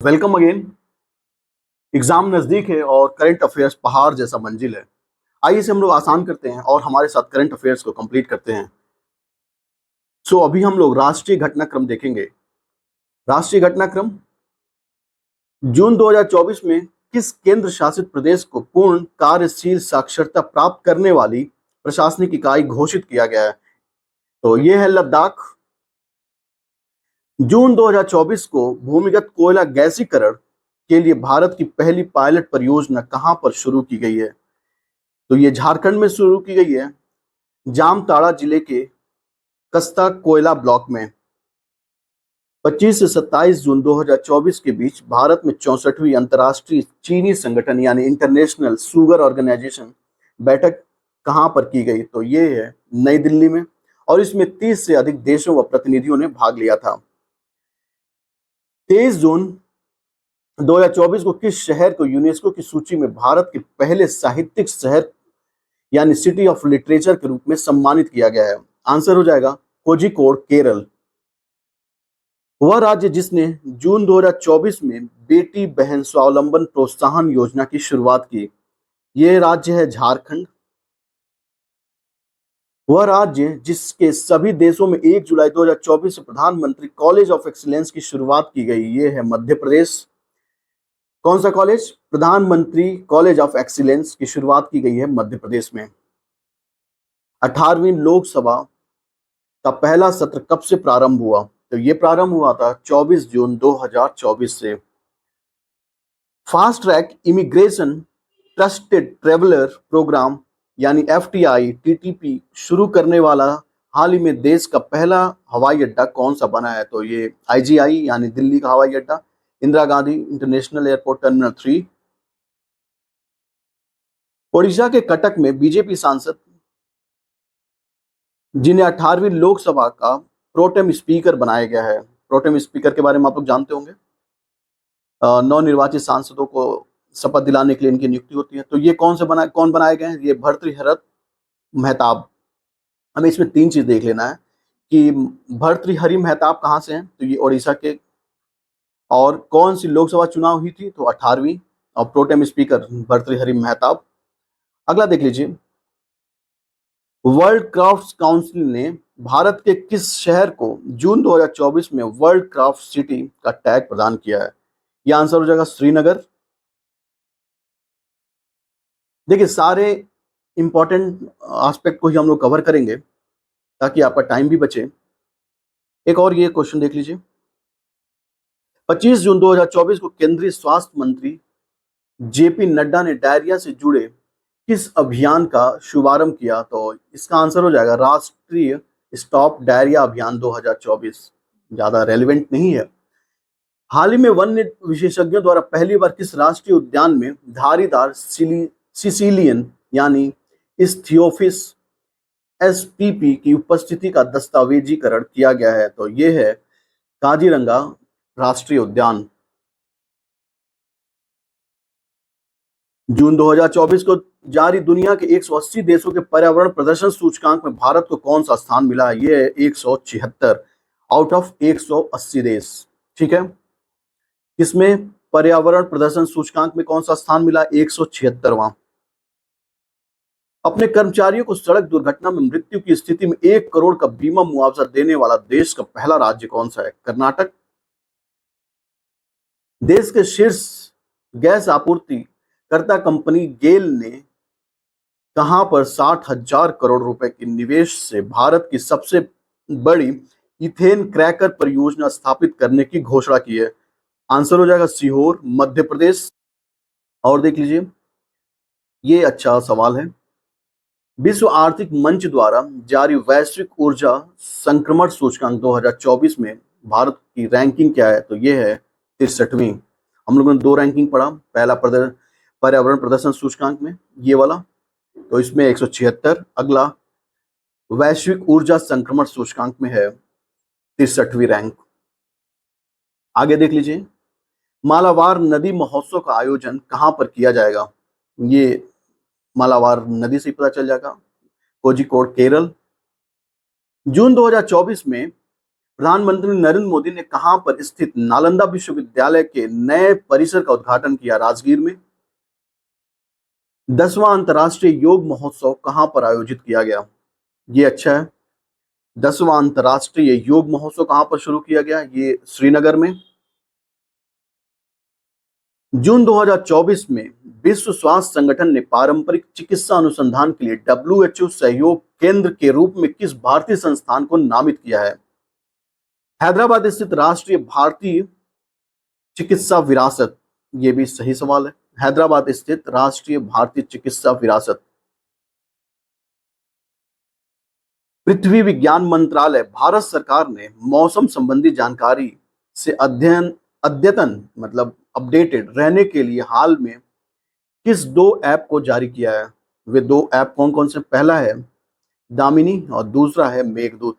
Welcome again. Exam नजदीक है और करंट अफेयर्स पहाड़ जैसा मंजिल है। आइए इसे हम लोग आसान करते हैं और हमारे साथ करंट अफेयर्स को कंप्लीट करते हैं। अभी हम लोग राष्ट्रीय घटनाक्रम देखेंगे। राष्ट्रीय घटनाक्रम जून 2024 में किस केंद्र शासित प्रदेश को पूर्ण कार्यशील साक्षरता प्राप्त करने वाली प्रशासनिक इकाई घोषित किया गया है? तो ये है लद्दाख। जून 2024 को भूमिगत कोयला गैसीकरण के लिए भारत की पहली पायलट परियोजना कहां पर शुरू की गई है? तो ये झारखंड में शुरू की गई है, जामताड़ा जिले के कस्ता कोयला ब्लॉक में। 25 से 27 जून 2024 के बीच भारत में 64वीं अंतर्राष्ट्रीय चीनी संगठन यानी इंटरनेशनल शुगर ऑर्गेनाइजेशन बैठक कहां पर की गई? तो ये है नई दिल्ली में, और इसमें 30 से अधिक देशों व प्रतिनिधियों ने भाग लिया था। 23 जून 2024 को किस शहर को यूनेस्को की सूची में भारत के पहले साहित्यिक शहर यानी सिटी ऑफ लिटरेचर के रूप में सम्मानित किया गया है? आंसर हो जाएगा कोझिकोड, केरल। वह राज्य जिसने जून 2024 में बेटी बहन स्वावलंबन प्रोत्साहन योजना की शुरुआत की, यह राज्य है झारखंड। वह राज्य जिसके सभी देशों में 1 जुलाई 2024 से प्रधानमंत्री कॉलेज ऑफ एक्सीलेंस की शुरुआत की गई, यह है मध्य प्रदेश। कौन सा कॉलेज? प्रधानमंत्री कॉलेज ऑफ एक्सीलेंस की शुरुआत की गई है मध्य प्रदेश में। 18वीं लोकसभा का पहला सत्र कब से प्रारंभ हुआ? तो ये प्रारंभ हुआ था 24 जून 2024 से। Fast track immigration trusted traveller programme यानी एफटीआई टीटीपी शुरू करने वाला हाल ही में देश का पहला हवाई अड्डा कौन सा बना है? तो ये आईजीआई यानी दिल्ली का हवाई अड्डा, Indira Gandhi international airport terminal 3। Odisha के कटक में बीजेपी सांसद जिन्हें 18वीं लोकसभा का प्रोटेम स्पीकर बनाया गया है। प्रोटेम स्पीकर के बारे में आप लोग जानते होंगे। नवनिर्वाचित सांसदों को शपथ दिलाने के लिए इनकी नियुक्ति होती है। तो ये कौन बनाए गए हैं? ये भर्तृहरि मेहताब। हमें इसमें 3 चीज देख लेना है कि भर्तृहरि मेहताब कहाँ से हैं? तो ये ओडिशा के। और कौन सी लोकसभा चुनाव हुई थी? तो 18वीं। और प्रोटेम स्पीकर भर्तृहरि मेहताब। अगला देख लीजिए। वर्ल्ड क्राफ्ट काउंसिल ने भारत के किस शहर को जून 2024 में वर्ल्ड क्राफ्ट सिटी का टैग प्रदान किया है? यह आंसर हो जाएगा श्रीनगर। देखिए, सारे इंपॉर्टेंट एस्पेक्ट को ही हम लोग कवर करेंगे ताकि आपका टाइम भी बचे। एक और ये क्वेश्चन देख लीजिए। 25 जून 2024 को केंद्रीय स्वास्थ्य मंत्री जेपी नड्डा ने डायरिया से जुड़े किस अभियान का शुभारंभ किया? तो इसका आंसर हो जाएगा राष्ट्रीय स्टॉप डायरिया अभियान 2024। ज्यादा रेलिवेंट नहीं है। हाल ही में वन्य विशेषज्ञों द्वारा पहली बार किस राष्ट्रीय उद्यान में धारीदार सिसिलियन यानी इस्थियोफिस एसपीपी की उपस्थिति का दस्तावेजीकरण किया गया है? तो यह है काजीरंगा राष्ट्रीय उद्यान। जून 2024 को जारी दुनिया के 180 देशों के पर्यावरण प्रदर्शन सूचकांक में भारत को कौन सा स्थान मिला है? ये है 176 आउट ऑफ 180 देश। ठीक है, इसमें पर्यावरण प्रदर्शन सूचकांक में कौन सा स्थान मिला? 176वां। अपने कर्मचारियों को सड़क दुर्घटना में मृत्यु की स्थिति में 1 करोड़ का बीमा मुआवजा देने वाला देश का पहला राज्य कौन सा है? कर्नाटक। देश के शीर्ष गैस आपूर्ति कर्ता कंपनी गेल ने कहां पर 60,000 करोड़ रुपए के निवेश से भारत की सबसे बड़ी इथेन क्रैकर परियोजना स्थापित करने की घोषणा की है? आंसर हो जाएगा सीहोर, मध्य प्रदेश। और देख लीजिए, ये अच्छा सवाल है। विश्व आर्थिक मंच द्वारा जारी वैश्विक ऊर्जा संक्रमण सूचकांक 2024 में भारत की रैंकिंग क्या है? तो ये है 63वीं। हम लोगों ने 2 रैंकिंग पढ़ा। पहला पर्यावरण प्रदर्शन सूचकांक में ये वाला, तो इसमें 176। अगला वैश्विक ऊर्जा संक्रमण सूचकांक में है 63वीं रैंक। आगे देख लीजिए। मालाबार नदी महोत्सव का आयोजन कहां पर किया जाएगा? ये मालाबार नदी से ही पता चल जाएगा, कोझिकोड, केरल। जून 2024 में प्रधानमंत्री नरेंद्र मोदी ने कहां पर स्थित नालंदा विश्वविद्यालय के नए परिसर का उद्घाटन किया? राजगीर में। 10वां अंतर्राष्ट्रीय योग महोत्सव कहां पर आयोजित किया गया? ये अच्छा है। 10वां अंतर्राष्ट्रीय योग महोत्सव कहां पर शुरू किया गया? ये श्रीनगर में। जून 2024 में विश्व स्वास्थ्य संगठन ने पारंपरिक चिकित्सा अनुसंधान के लिए WHO सहयोग केंद्र के रूप में किस भारतीय संस्थान को नामित किया है? हैदराबाद स्थित राष्ट्रीय भारतीय चिकित्सा विरासत। ये भी सही सवाल है। हैदराबाद स्थित राष्ट्रीय भारतीय चिकित्सा विरासत। पृथ्वी विज्ञान मंत्रालय भारत सरकार ने मौसम संबंधी जानकारी से अद्यतन मतलब अपडेटेड रहने के लिए हाल में किस 2 ऐप को जारी किया है? वे 2 ऐप कौन कौन से? पहला है दामिनी और दूसरा है मेघदूत।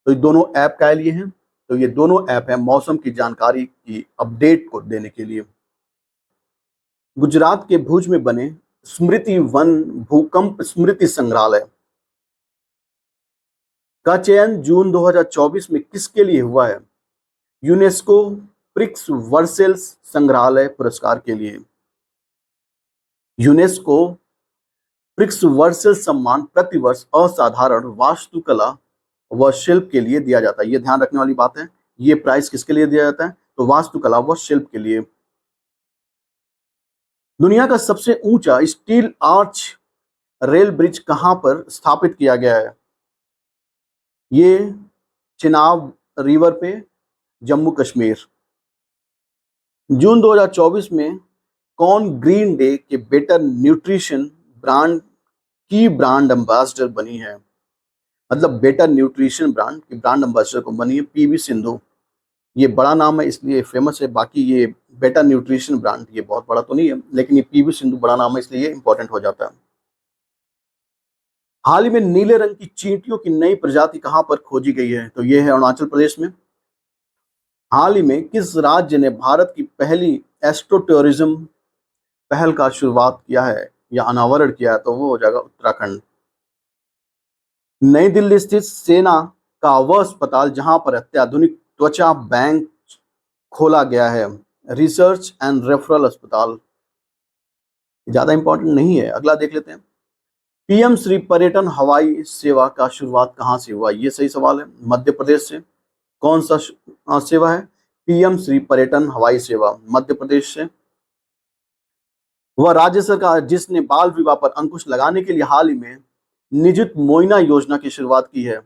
तो ये दोनों ऐप क्या लिए हैं? तो ये दोनों ऐप हैं मौसम की जानकारी की अपडेट को देने के लिए। गुजरात के भुज में बने स्मृति वन भूकंप स्मृति संग्रहालय का चयन जून 2024 में किसके लिए हुआ है? यूनेस्को प्रिक्स वर्सेल्स संग्रहालय पुरस्कार के लिए। यूनेस्को प्रिक्स वर्सेल्स सम्मान प्रतिवर्ष असाधारण वास्तुकला व शिल्प के लिए दिया जाता है। ये ध्यान रखने वाली बात है। ये प्राइज किसके लिए दिया जाता है? तो वास्तुकला व शिल्प के लिए। दुनिया का सबसे ऊंचा स्टील आर्च रेल ब्रिज कहां पर स्थापित किया गया है? ये चिनाब रिवर पे, जम्मू कश्मीर। जून 2024 में कौन ग्रीन डे के बेटर न्यूट्रिशन ब्रांड की ब्रांड एम्बेसडर बनी है? मतलब बेटर न्यूट्रिशन ब्रांड की ब्रांड एम्बेसडर को बनी है पीवी सिंधु। ये बड़ा नाम है इसलिए फेमस है, बाकी ये बेटर न्यूट्रिशन ब्रांड ये बहुत बड़ा तो नहीं है, लेकिन ये पीवी सिंधु बड़ा नाम है इसलिए इंपॉर्टेंट हो जाता है। हाल ही में नीले रंग की चींटियों की नई प्रजाति कहां पर खोजी गई है? तो ये है अरुणाचल प्रदेश में। हाल ही में किस राज्य ने भारत की पहली एस्ट्रो टूरिज्म पहल का शुरुआत किया है या अनावरण किया है? तो वो हो जाएगा उत्तराखंड। नई दिल्ली स्थित सेना का वह अस्पताल जहां पर अत्याधुनिक त्वचा बैंक खोला गया है, रिसर्च एंड रेफरल अस्पताल, ज्यादा इंपॉर्टेंट नहीं है। अगला देख लेते हैं। पीएम श्री पर्यटन हवाई सेवा का शुरुआत कहां से हुआ? ये सही सवाल है, मध्य प्रदेश से। कौन सा सेवा है? पीएम श्री पर्यटन हवाई सेवा मध्य प्रदेश से। वह राज्य सरकार जिसने बाल विवाह पर अंकुश लगाने के लिए हाल ही में निजुत मोइना योजना की शुरुआत की है।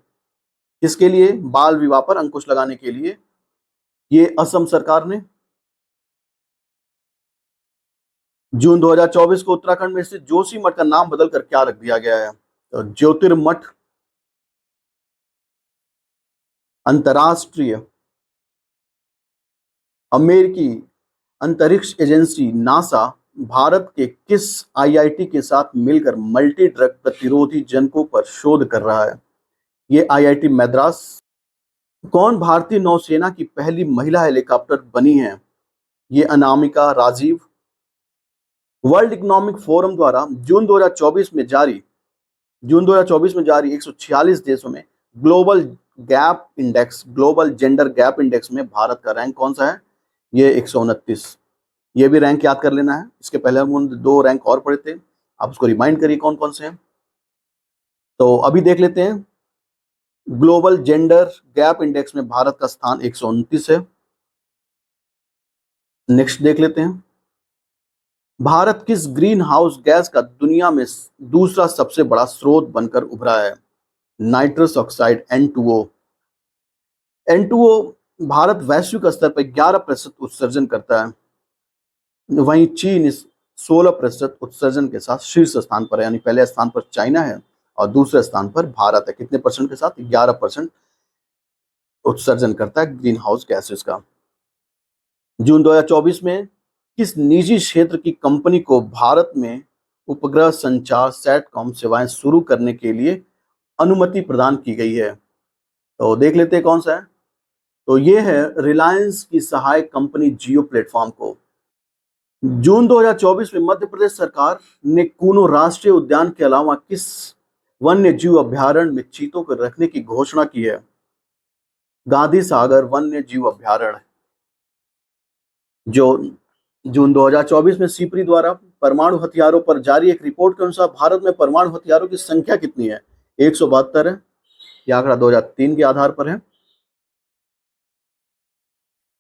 किसके लिए? बाल विवाह पर अंकुश लगाने के लिए। ये असम सरकार ने। जून 2024 को उत्तराखंड में स्थित जोशी मठ का नाम बदलकर क्या रख दिया गया है? तो ज्योतिर्मठ। अंतरराष्ट्रीय अमेरिकी अंतरिक्ष एजेंसी नासा भारत के किस आईआईटी के साथ मिलकर मल्टी ड्रग प्रतिरोधी जनकों पर शोध कर रहा है? ये आईआईटी मद्रास। कौन भारतीय नौसेना की पहली महिला हेलीकॉप्टर बनी है? ये Anamika Rajiv. World economic forum द्वारा जून 2024 में जारी 146 देशों में ग्लोबल जेंडर गैप इंडेक्स में भारत का रैंक कौन सा है? ये 129। ये भी रैंक याद कर लेना है। इसके पहले हम 2 रैंक और पढ़े थे, आप उसको रिमाइंड करिए कौन कौन से हैं। तो अभी देख लेते हैं। ग्लोबल जेंडर गैप इंडेक्स में भारत का स्थान 129 है। नेक्स्ट देख लेते हैं। भारत किस ग्रीन हाउस गैस का दुनिया में दूसरा सबसे बड़ा स्रोत बनकर उभरा है? Nitrous oxide N2O। N2O Bharat वैश्विक स्तर पर 11% उत्सर्जन करता है, वहीं चीन 16% उत्सर्जन के साथ शीर्ष स्थान पर है। यानी पहले स्थान पर चाइना है और दूसरे स्थान पर भारत है। कितने परसेंट के साथ? 11% उत्सर्जन करता है ग्रीन हाउस गैसेस का। जून 2024 में किस निजी क्षेत्र की कंपनी को भारत में उपग्रह संचार सैटकॉम सेवाएं शुरू करने के लिए अनुमति प्रदान की गई है? तो देख लेते हैं कौन सा है। तो ये है रिलायंस की सहायक कंपनी जियो प्लेटफॉर्म को। जून 2024 में मध्य प्रदेश सरकार ने कूनो राष्ट्रीय उद्यान के अलावा किस वन्य जीव अभ्यारण्य में चीतों को रखने की घोषणा की है? गांधी सागर वन्य जीव अभयारण्य, जो जून 2024 में सीपरी द्वारा परमाणु हथियारों पर जारी एक रिपोर्ट के अनुसार भारत में परमाणु हथियारों की संख्या कितनी है? 172 है। यह आंकड़ा 2003 के आधार पर है।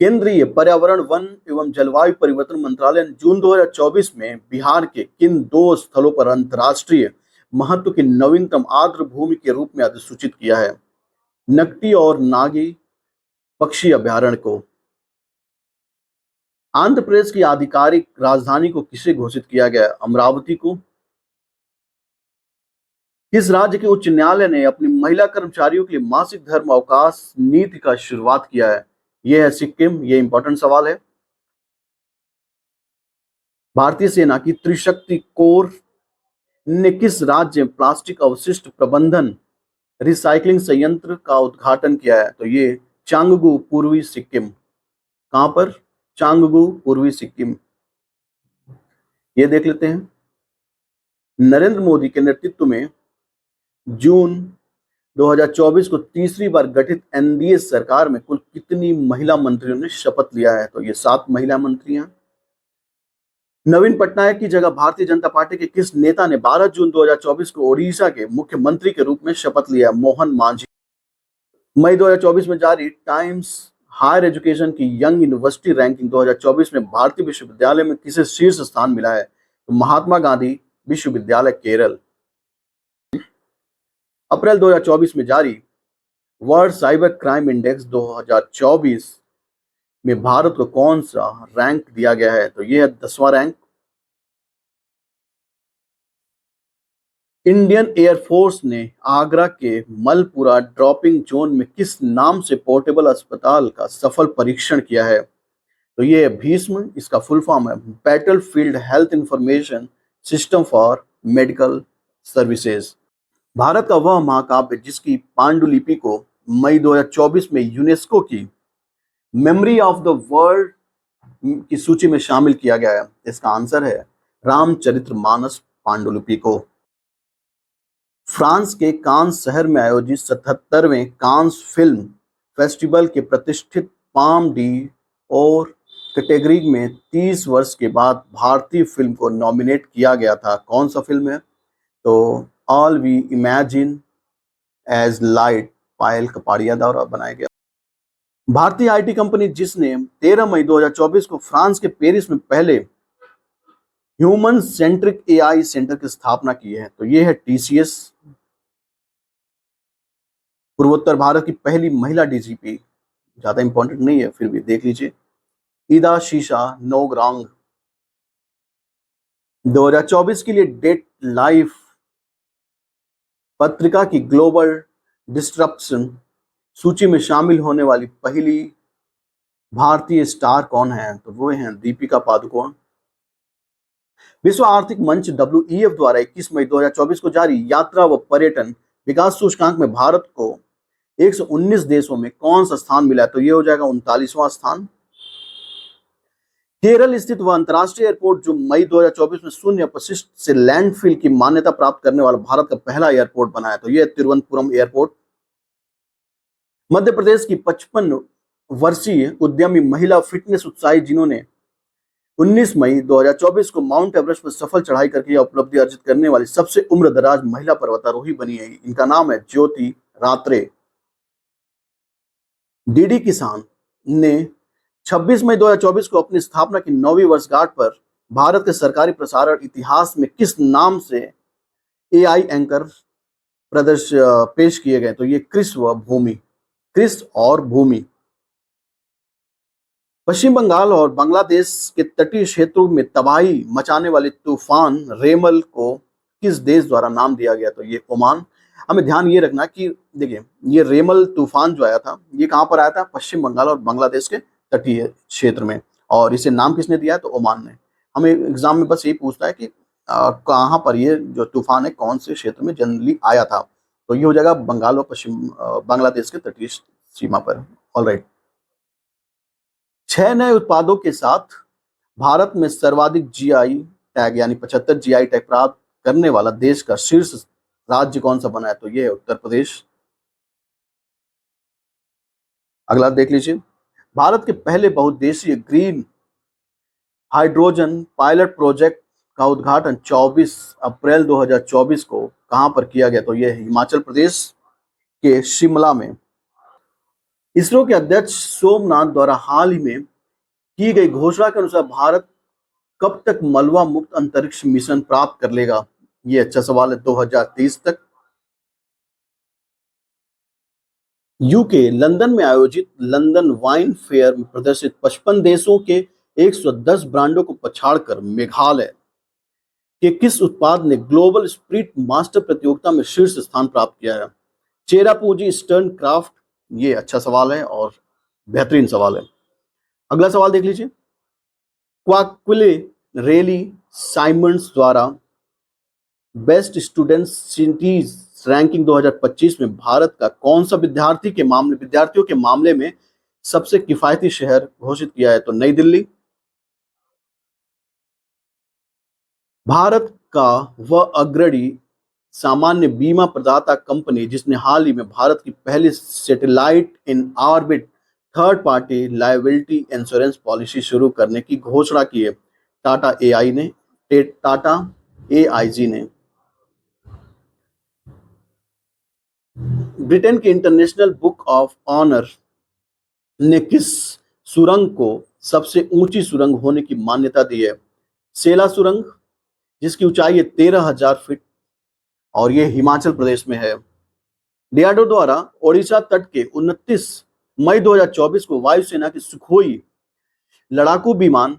केंद्रीय पर्यावरण, वन एवं जलवायु परिवर्तन मंत्रालय ने जून 2024 में बिहार के किन 2 स्थलों पर अंतर्राष्ट्रीय महत्व की नवीनतम आर्द्र भूमि के रूप में अधिसूचित किया है? नकटी और नागी पक्षी अभयारण्य को। आंध्र प्रदेश की आधिकारिक राजधानी को किसे घोषित किया गया? अमरावती को। किस राज्य के उच्च न्यायालय ने अपनी महिला कर्मचारियों के लिए मासिक धर्म अवकाश नीति का शुरुआत किया है? यह है सिक्किम। यह इंपॉर्टेंट सवाल है। भारतीय सेना की त्रिशक्ति कोर ने किस राज्य में प्लास्टिक अवशिष्ट प्रबंधन रिसाइकलिंग संयंत्र का उद्घाटन किया है? तो ये चांगगू, पूर्वी सिक्किम। कहां पर? चांगगू, पूर्वी सिक्किम। ये देख लेते हैं। नरेंद्र मोदी के नेतृत्व में जून 2024 को तीसरी बार गठित एनडीए सरकार में कुल कितनी महिला मंत्रियों ने शपथ लिया है? तो ये 7 महिला मंत्री हैं। नवीन पटनायक की जगह भारतीय जनता पार्टी के किस नेता ने 12 जून 2024 को ओडिशा के मुख्यमंत्री के रूप में शपथ लिया? मोहन मांझी। मई 2024 में जारी टाइम्स हायर एजुकेशन की यंग यूनिवर्सिटी रैंकिंग 2024 में भारतीय विश्वविद्यालय में किसे शीर्ष स्थान मिला है? तो महात्मा गांधी विश्वविद्यालय, केरल। अप्रैल 2024 में जारी वर्ल्ड साइबर क्राइम इंडेक्स 2024 में भारत को कौन सा रैंक दिया गया है? तो यह है 10वां रैंक। इंडियन एयरफोर्स ने आगरा के मलपुरा ड्रॉपिंग जोन में किस नाम से पोर्टेबल अस्पताल का सफल परीक्षण किया है? तो ये है भीष्म। इसका फुल फॉर्म है battle field health information system for medical services. Bharat का वह महाकाव्य जिसकी पांडुलिपि को मई 2024 में यूनेस्को की मेमोरी ऑफ द वर्ल्ड की सूची में शामिल किया गया है, इसका आंसर है रामचरितमानस पांडुलिपि को। फ्रांस के कांस शहर में आयोजित 77वें कांस फिल्म फेस्टिवल के प्रतिष्ठित पाम डी और कैटेगरी में 30 वर्ष के बाद भारतीय फिल्म को नॉमिनेट किया गया था। कौन सा फिल्म है? तो all we imagine as light, Payal Kapadia द्वारा बनाया गया। भारतीय आईटी कंपनी जिसने 13 मई 2024 को फ्रांस के पेरिस में पहले ह्यूमन सेंट्रिक एआई सेंटर की स्थापना की है, तो यह है टीसीएस। पूर्वोत्तर भारत की पहली महिला डीजीपी, ज्यादा इंपॉर्टेंट नहीं है फिर भी देख लीजिए, ईदा शीशा नोग्रांग। 2024 के लिए डेट लाइफ पत्रिका की ग्लोबल डिस्ट्रप्शन सूची में शामिल होने वाली पहली भारतीय स्टार कौन है? तो वो हैं दीपिका पादुकोण। विश्व आर्थिक मंच डब्ल्यूईएफ द्वारा 21 मई 2024 को जारी यात्रा व पर्यटन विकास सूचकांक में भारत को 119 देशों में कौन सा स्थान मिला है? तो ये हो जाएगा 39वां स्थान। केरल स्थित वह अंतरराष्ट्रीय एयरपोर्ट जो मई 2024 में शून्य अपशिष्ट से लैंडफिल की मान्यता प्राप्त करने वाला भारत का पहला एयरपोर्ट बना है, तो यह तिरुवनंतपुरम एयरपोर्ट। मध्य प्रदेश की 55 वर्षीय उद्यमी महिला फिटनेस उत्साही जिन्होंने 19 मई 2024 को माउंट एवरेस्ट पर सफल चढ़ाई करके यह उपलब्धि अर्जित करने वाली सबसे उम्रदराज महिला पर्वतारोही बनी है। इनका नाम है ज्योति रात्रे। डीडी किसान ने 26 मई 2024 को अपनी स्थापना की 9वीं वर्षगांठ पर भारत के सरकारी प्रसारण इतिहास में किस नाम से एआई एंकर पेश किए गए? तो ये क्रिस व भूमि, क्रिस और भूमि। पश्चिम बंगाल और बांग्लादेश के तटीय क्षेत्रों में तबाही मचाने वाले तूफान रेमल को किस देश द्वारा नाम दिया गया? तो ये ओमान। हमें ध्यान ये रखना कि देखिए ये रेमल तूफान जो आया था ये कहां पर आया था? पश्चिम बंगाल और बांग्लादेश के तटीय क्षेत्र में, और इसे नाम किसने दिया है? तो ओमान ने। हमें एग्जाम में बस यही पूछता है कि कहां पर ये जो तूफान है कौन से क्षेत्र में जनरली आया था? तो ये हो जाएगा बंगाल और पश्चिम बांग्लादेश के तटीय सीमा पर। ऑलराइट। 6 नए उत्पादों के साथ भारत में सर्वाधिक जीआई टैग यानी 75 जीआई टैग प्राप्त करने वाला देश का शीर्ष राज्य कौन सा बना है? तो ये है उत्तर प्रदेश। अगला देख लीजिए, भारत के पहले बहुउद्देशीय ग्रीन हाइड्रोजन पायलट प्रोजेक्ट का उद्घाटन 24 अप्रैल 2024 को कहां पर किया गया? तो यह हिमाचल प्रदेश के शिमला में। इसरो के अध्यक्ष सोमनाथ द्वारा हाल ही में की गई घोषणा के अनुसार भारत कब तक मलबा मुक्त अंतरिक्ष मिशन प्राप्त कर लेगा? ये अच्छा सवाल है। 2030 तक। यूके लंदन में आयोजित लंदन वाइन फेयर में प्रदर्शित 55 देशों के 110 ब्रांडों को पछाड़कर मेघालय के किस उत्पाद ने ग्लोबल स्प्रिट मास्टर प्रतियोगिता में शीर्ष स्थान प्राप्त किया है? Cherrapunji stern craft. ये अच्छा सवाल है और बेहतरीन सवाल है। अगला सवाल देख लीजिए, क्वाक्विले रेली साइमंड्स द्वारा बेस्ट स्टूडेंट सिटीज रैंकिंग 2025 में भारत का कौन सा विद्यार्थियों के मामले में सबसे किफायती शहर घोषित किया है? तो नई दिल्ली। भारत का वह अग्रणी सामान्य बीमा प्रदाता कंपनी जिसने हाल ही में भारत की पहली satellite in orbit third party liability insurance policy शुरू करने की घोषणा की है? टाटा एआईजी ने। ब्रिटेन के इंटरनेशनल बुक ऑफ ऑनर ने किस सुरंग को सबसे ऊंची सुरंग होने की मान्यता दी है? सेला सुरंग, जिसकी ऊंचाई है 13,000 फीट और ये हिमाचल प्रदेश में है। डीआरडीओ द्वारा ओडिशा तट के 29 मई 2024 को वायुसेना की सुखोई लड़ाकू विमान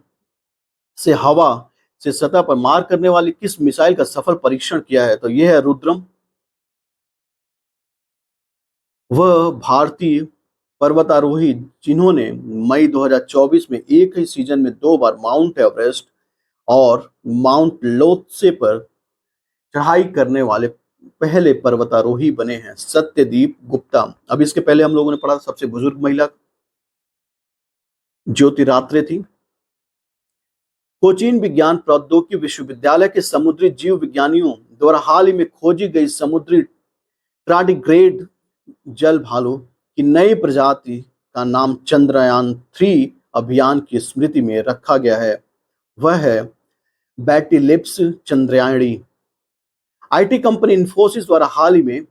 से हवा से सतह पर मार करने वाली किस मिसाइल का सफल परीक्षण किया है? तो यह है रुद्रम। वह भारतीय पर्वतारोही जिन्होंने मई 2024 में एक ही सीजन में 2 बार माउंट एवरेस्ट और माउंट लोत्से पर चढ़ाई करने वाले पहले पर्वतारोही बने हैं, सत्यदीप गुप्ता। अब इसके पहले हम लोगों ने पढ़ा सबसे बुजुर्ग महिला ज्योतिरात्रे थी। कोचीन विज्ञान प्रौद्योगिकी विश्वविद्यालय के समुद्री जीव विज्ञानियों द्वारा हाल ही में खोजी गई समुद्री ट्राडिग्रेड जल भालू की नई प्रजाति का नाम चंद्रयान-3 अभियान की स्मृति में रखा गया है। वह है बैटिलिप्स चंद्रयाणी। आईटी कंपनी इन्फोसिस द्वारा हाल ही में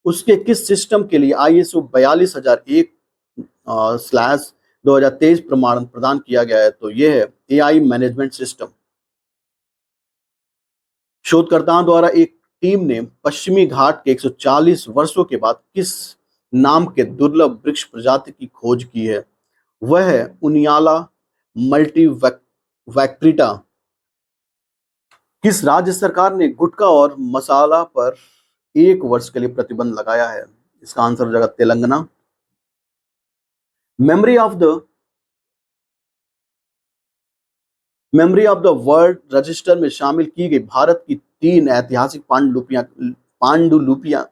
उसके किस सिस्टम के लिए ISO 42001/2023 प्रमाणन प्रदान किया गया है? तो यह है एआई मैनेजमेंट सिस्टम। शोधकर्ताओं द्वारा एक टीम ने पश्चिमी घाट के 140 वर्षों के बाद किस नाम के दुर्लभ वृक्ष प्रजाति की खोज की है? वह है उनियाला मल्टीवैक्ट्रिटा। किस राज्य सरकार ने गुटखा और मसाला पर 1 वर्ष के लिए प्रतिबंध लगाया है? इसका आंसर हो जाएगा Telangana. Memory of the world register में शामिल की गई भारत की 3 ऐतिहासिक पांडुलिपियां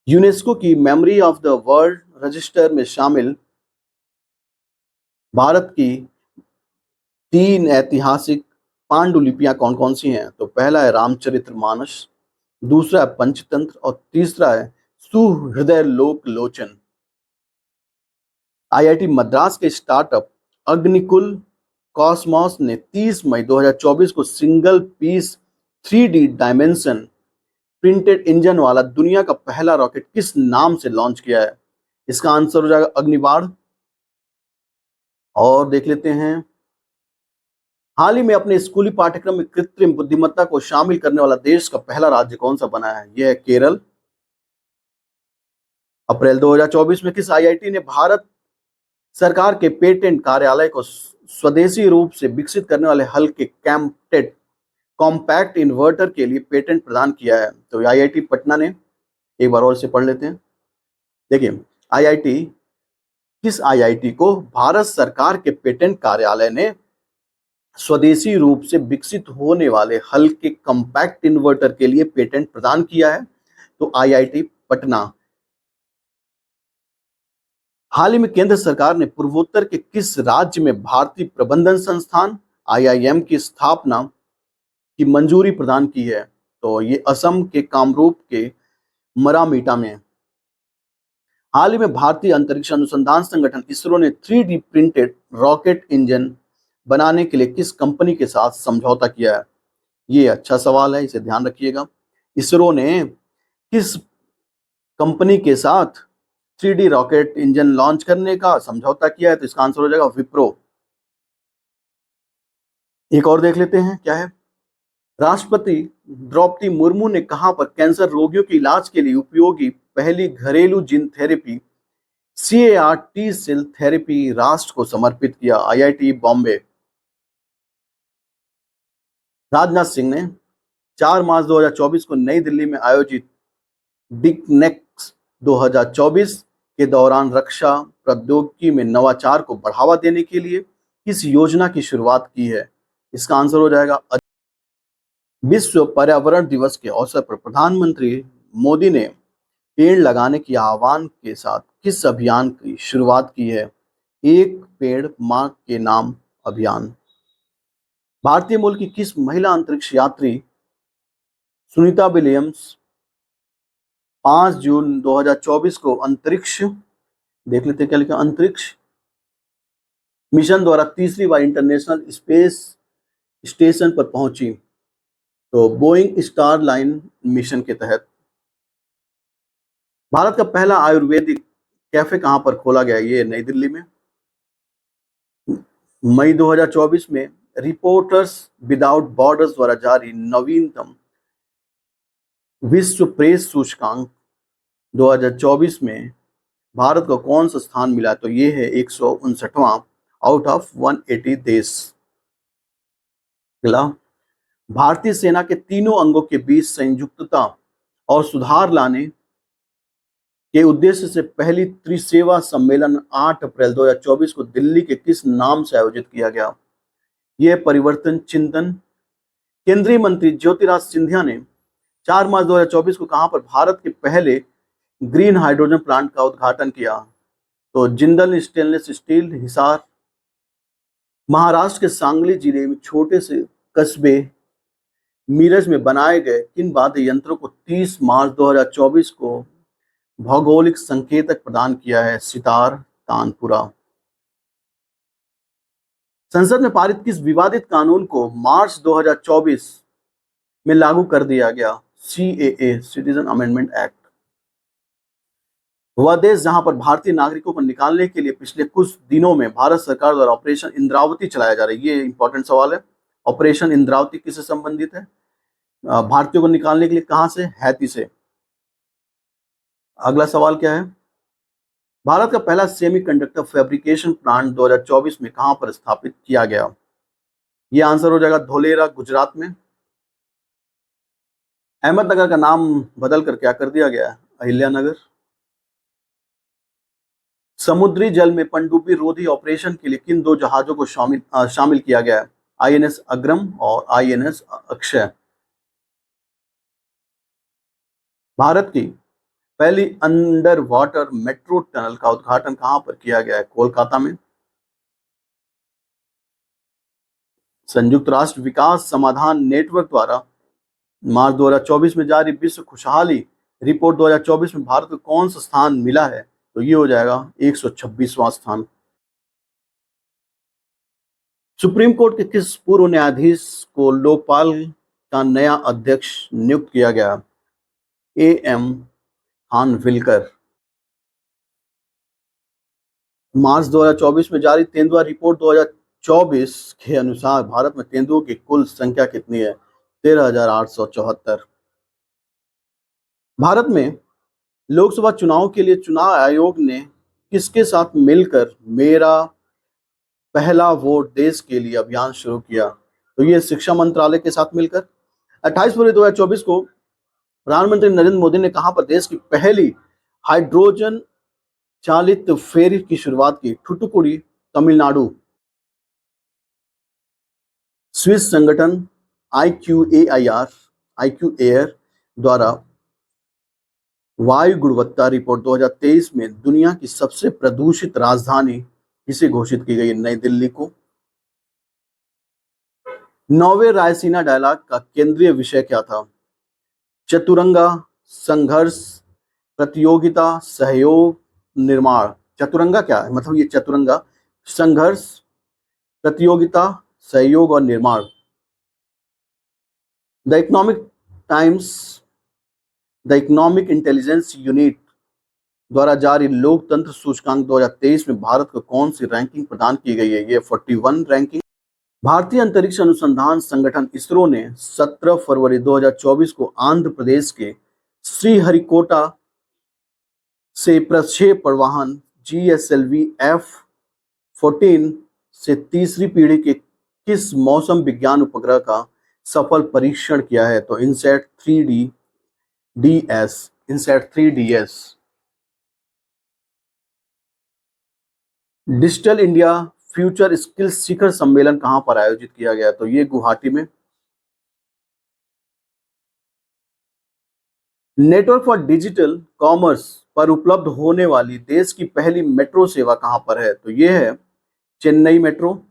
यूनेस्को की memory of the world register में शामिल भारत की 3 ऐतिहासिक पांडुलिपियां कौन कौन सी हैं? तो पहला है रामचरितमानस, दूसरा है पंचतंत्र और तीसरा है सुहृदय लोक लोचन। आईआईटी मद्रास के स्टार्टअप अग्निकुल कॉस्मॉस ने 30 मई 2024 को single piece 3D dimension printed engine वाला दुनिया का पहला रॉकेट किस नाम से लॉन्च किया है? इसका आंसर हो जाएगा अग्निबाण। और देख लेते हैं, हाल ही में अपने स्कूली पाठ्यक्रम में कृत्रिम बुद्धिमत्ता को शामिल करने वाला देश का पहला राज्य कौन सा बना है? यह है केरल। अप्रैल 2024 में किस आईआईटी ने भारत सरकार के पेटेंट कार्यालय को स्वदेशी रूप से विकसित करने वाले हल्के कॉम्पैक्ट इन्वर्टर के लिए पेटेंट प्रदान किया है? तो आईआईटी पटना ने। एक बार और इसे पढ़ लेते हैं। देखिए, किस आईआईटी को भारत सरकार के पेटेंट कार्यालय ने स्वदेशी रूप से विकसित होने वाले हल्के कॉम्पैक्ट इन्वर्टर के लिए पेटेंट प्रदान किया है? तो आईआईटी पटना। हाल ही में केंद्र सरकार ने पूर्वोत्तर के किस राज्य में भारतीय प्रबंधन संस्थान IIM की स्थापना की मंजूरी प्रदान की है? तो ये असम के कामरूप के मरामीटा में। हाल ही में भारतीय अंतरिक्ष अनुसंधान संगठन इसरो ने 3D प्रिंटेड रॉकेट इंजन बनाने के लिए किस कंपनी के साथ समझौता किया है? ये अच्छा सवाल है, इसे ध्यान रखिएगा। इसरो ने किस कंपनी के साथ 3D रॉकेट इंजन लॉन्च करने का समझौता किया है? तो इसका आंसर हो जाएगा विप्रो। एक और देख लेते हैं क्या है। राष्ट्रपति द्रौपदी मुर्मू ने कहां पर कैंसर रोगियों के इलाज के लिए उपयोगी पहली घरेलू gene therapy CAR T cell therapy राष्ट्र को समर्पित किया? IIT बॉम्बे। राजनाथ सिंह ने 4 मार्च 2024 को नई दिल्ली में आयोजित डिकनेक्स 2024 के दौरान रक्षा प्रौद्योगिकी में नवाचार को बढ़ावा देने के लिए किस योजना की शुरुआत की है? इसका आंसर हो जाएगा विश्व पर्यावरण दिवस के अवसर पर प्रधानमंत्री मोदी ने पेड़ लगाने की आह्वान के साथ किस अभियान की शुरुआत की है? एक पेड़ मां के नाम अभियान। भारतीय मूल की किस महिला अंतरिक्ष यात्री सुनीता विलियम्स 5 जून 2024 को अंतरिक्ष, देख लेते हैं क्या लिखा, अंतरिक्ष मिशन द्वारा तीसरी बार इंटरनेशनल स्पेस स्टेशन पर पहुंची? तो बोइंग स्टार लाइन मिशन के तहत। भारत का पहला आयुर्वेदिक कैफे कहां पर खोला गया? ये नई दिल्ली में। मई 2024 में रिपोर्टर्स विदाउट बॉर्डर्स द्वारा जारी नवीनतम विश्व प्रेस सूचकांक 2024 में भारत को कौन सा स्थान मिला? तो ये है 159वां आउट ऑफ 180 देश। अगला, भारतीय सेना के तीनों अंगों के बीच संयुक्तता और सुधार लाने के उद्देश्य से पहली त्रिसेवा सम्मेलन 8 अप्रैल 2024 को दिल्ली के किस नाम से आयोजित किया गया? यह परिवर्तन चिंतन। केंद्रीय मंत्री ज्योतिराज सिंधिया ने 4 मार्च 2024 को कहां पर भारत के पहले ग्रीन हाइड्रोजन प्लांट का उद्घाटन किया? तो जिंदल स्टेनलेस स्टील, हिसार। महाराष्ट्र के सांगली जिले में छोटे से कस्बे मीरज में बनाए गए किन वाद्य यंत्रों को 30 मार्च 2024 को भौगोलिक संकेतक प्रदान किया है? सितार, तानपुरा। संसद में पारित किस विवादित कानून को मार्च 2024 में लागू कर दिया गया? CAA, citizen amendment act. वह देश जहां पर भारतीय नागरिकों को निकालने के लिए पिछले कुछ दिनों में भारत सरकार द्वारा ऑपरेशन इंद्रावती चलाया जा रहा है। ये इंपॉर्टेंट सवाल है। ऑपरेशन इंद्रावती किससे संबंधित है? भारतीयों को निकालने के लिए। कहां से? हैती से। अगला सवाल क्या है? भारत का पहला सेमीकंडक्टर फैब्रिकेशन प्लांट 2024 में कहां पर स्थापित किया गया? यह आंसर हो जाएगा धोलेरा, गुजरात में। अहमदनगर का नाम बदल कर क्या कर दिया गया? अहिल्यानगर। समुद्री जल में पनडुब्बी रोधी ऑपरेशन के लिए किन 2 जहाजों को शामिल किया गया है? INS अग्रम और INS अक्षय। भारत की पहली अंडर वाटर मेट्रो टनल का उद्घाटन कहां पर किया गया है? कोलकाता में। संयुक्त राष्ट्र विकास समाधान नेटवर्क द्वारा मार्च 2024 में जारी विश्व खुशहाली रिपोर्ट 2024 में भारत को कौन सा स्थान मिला है? तो ये हो जाएगा 126वां स्थान। सुप्रीम कोर्ट के किस पूर्व न्यायाधीश को लोकपाल का नया अध्यक्ष नियुक्त किया गया? AM खानविलकर। मार्च 2024 में जारी तेंदुआ रिपोर्ट 2024 के अनुसार भारत में तेंदुओं की कुल संख्या कितनी है? 13,874। भारत में लोकसभा चुनाव के लिए चुनाव आयोग ने किसके साथ मिलकर मेरा पहला वोट देश के लिए अभियान शुरू किया? तो ये शिक्षा मंत्रालय के साथ मिलकर। 28 फरवरी 2024 को प्रधानमंत्री नरेंद्र मोदी ने कहां पर देश की पहली हाइड्रोजन चालित फेरी की शुरुआत की? थूथुकुडी, तमिलनाडु। स्विस संगठन IQAir द्वारा वायु गुणवत्ता रिपोर्ट 2023 में दुनिया की सबसे प्रदूषित राजधानी किसे घोषित की गई? नई दिल्ली को। 9वें रायसीना डायलॉग का केंद्रीय विषय क्या था? चतुरंगा संघर्ष, प्रतियोगिता, सहयोग, निर्माण। चतुरंगा क्या है? मतलब ये चतुरंगा संघर्ष, प्रतियोगिता, सहयोग और निर्माण। The economic times, the economic intelligence unit द्वारा जारी लोकतंत्र सूचकांक 2023 में भारत को कौन सी रैंकिंग प्रदान की गई है? ये 41 रैंकिंग। भारतीय अंतरिक्ष अनुसंधान संगठन इसरो ने 17 फरवरी 2024 को आंध्र प्रदेश के श्रीहरिकोटा से प्रक्षेपण वाहन GSLV F-14 से तीसरी पीढ़ी के किस मौसम विज्ञान उपग्रह का सफल परीक्षण किया है? तो INSAT 3DS। Digital India future skills शिखर सम्मेलन कहां पर आयोजित किया गया? तो ये गुवाहाटी में। नेटवर्क फॉर डिजिटल कॉमर्स पर उपलब्ध होने वाली देश की पहली मेट्रो सेवा कहां पर है? तो ये है चेन्नई मेट्रो।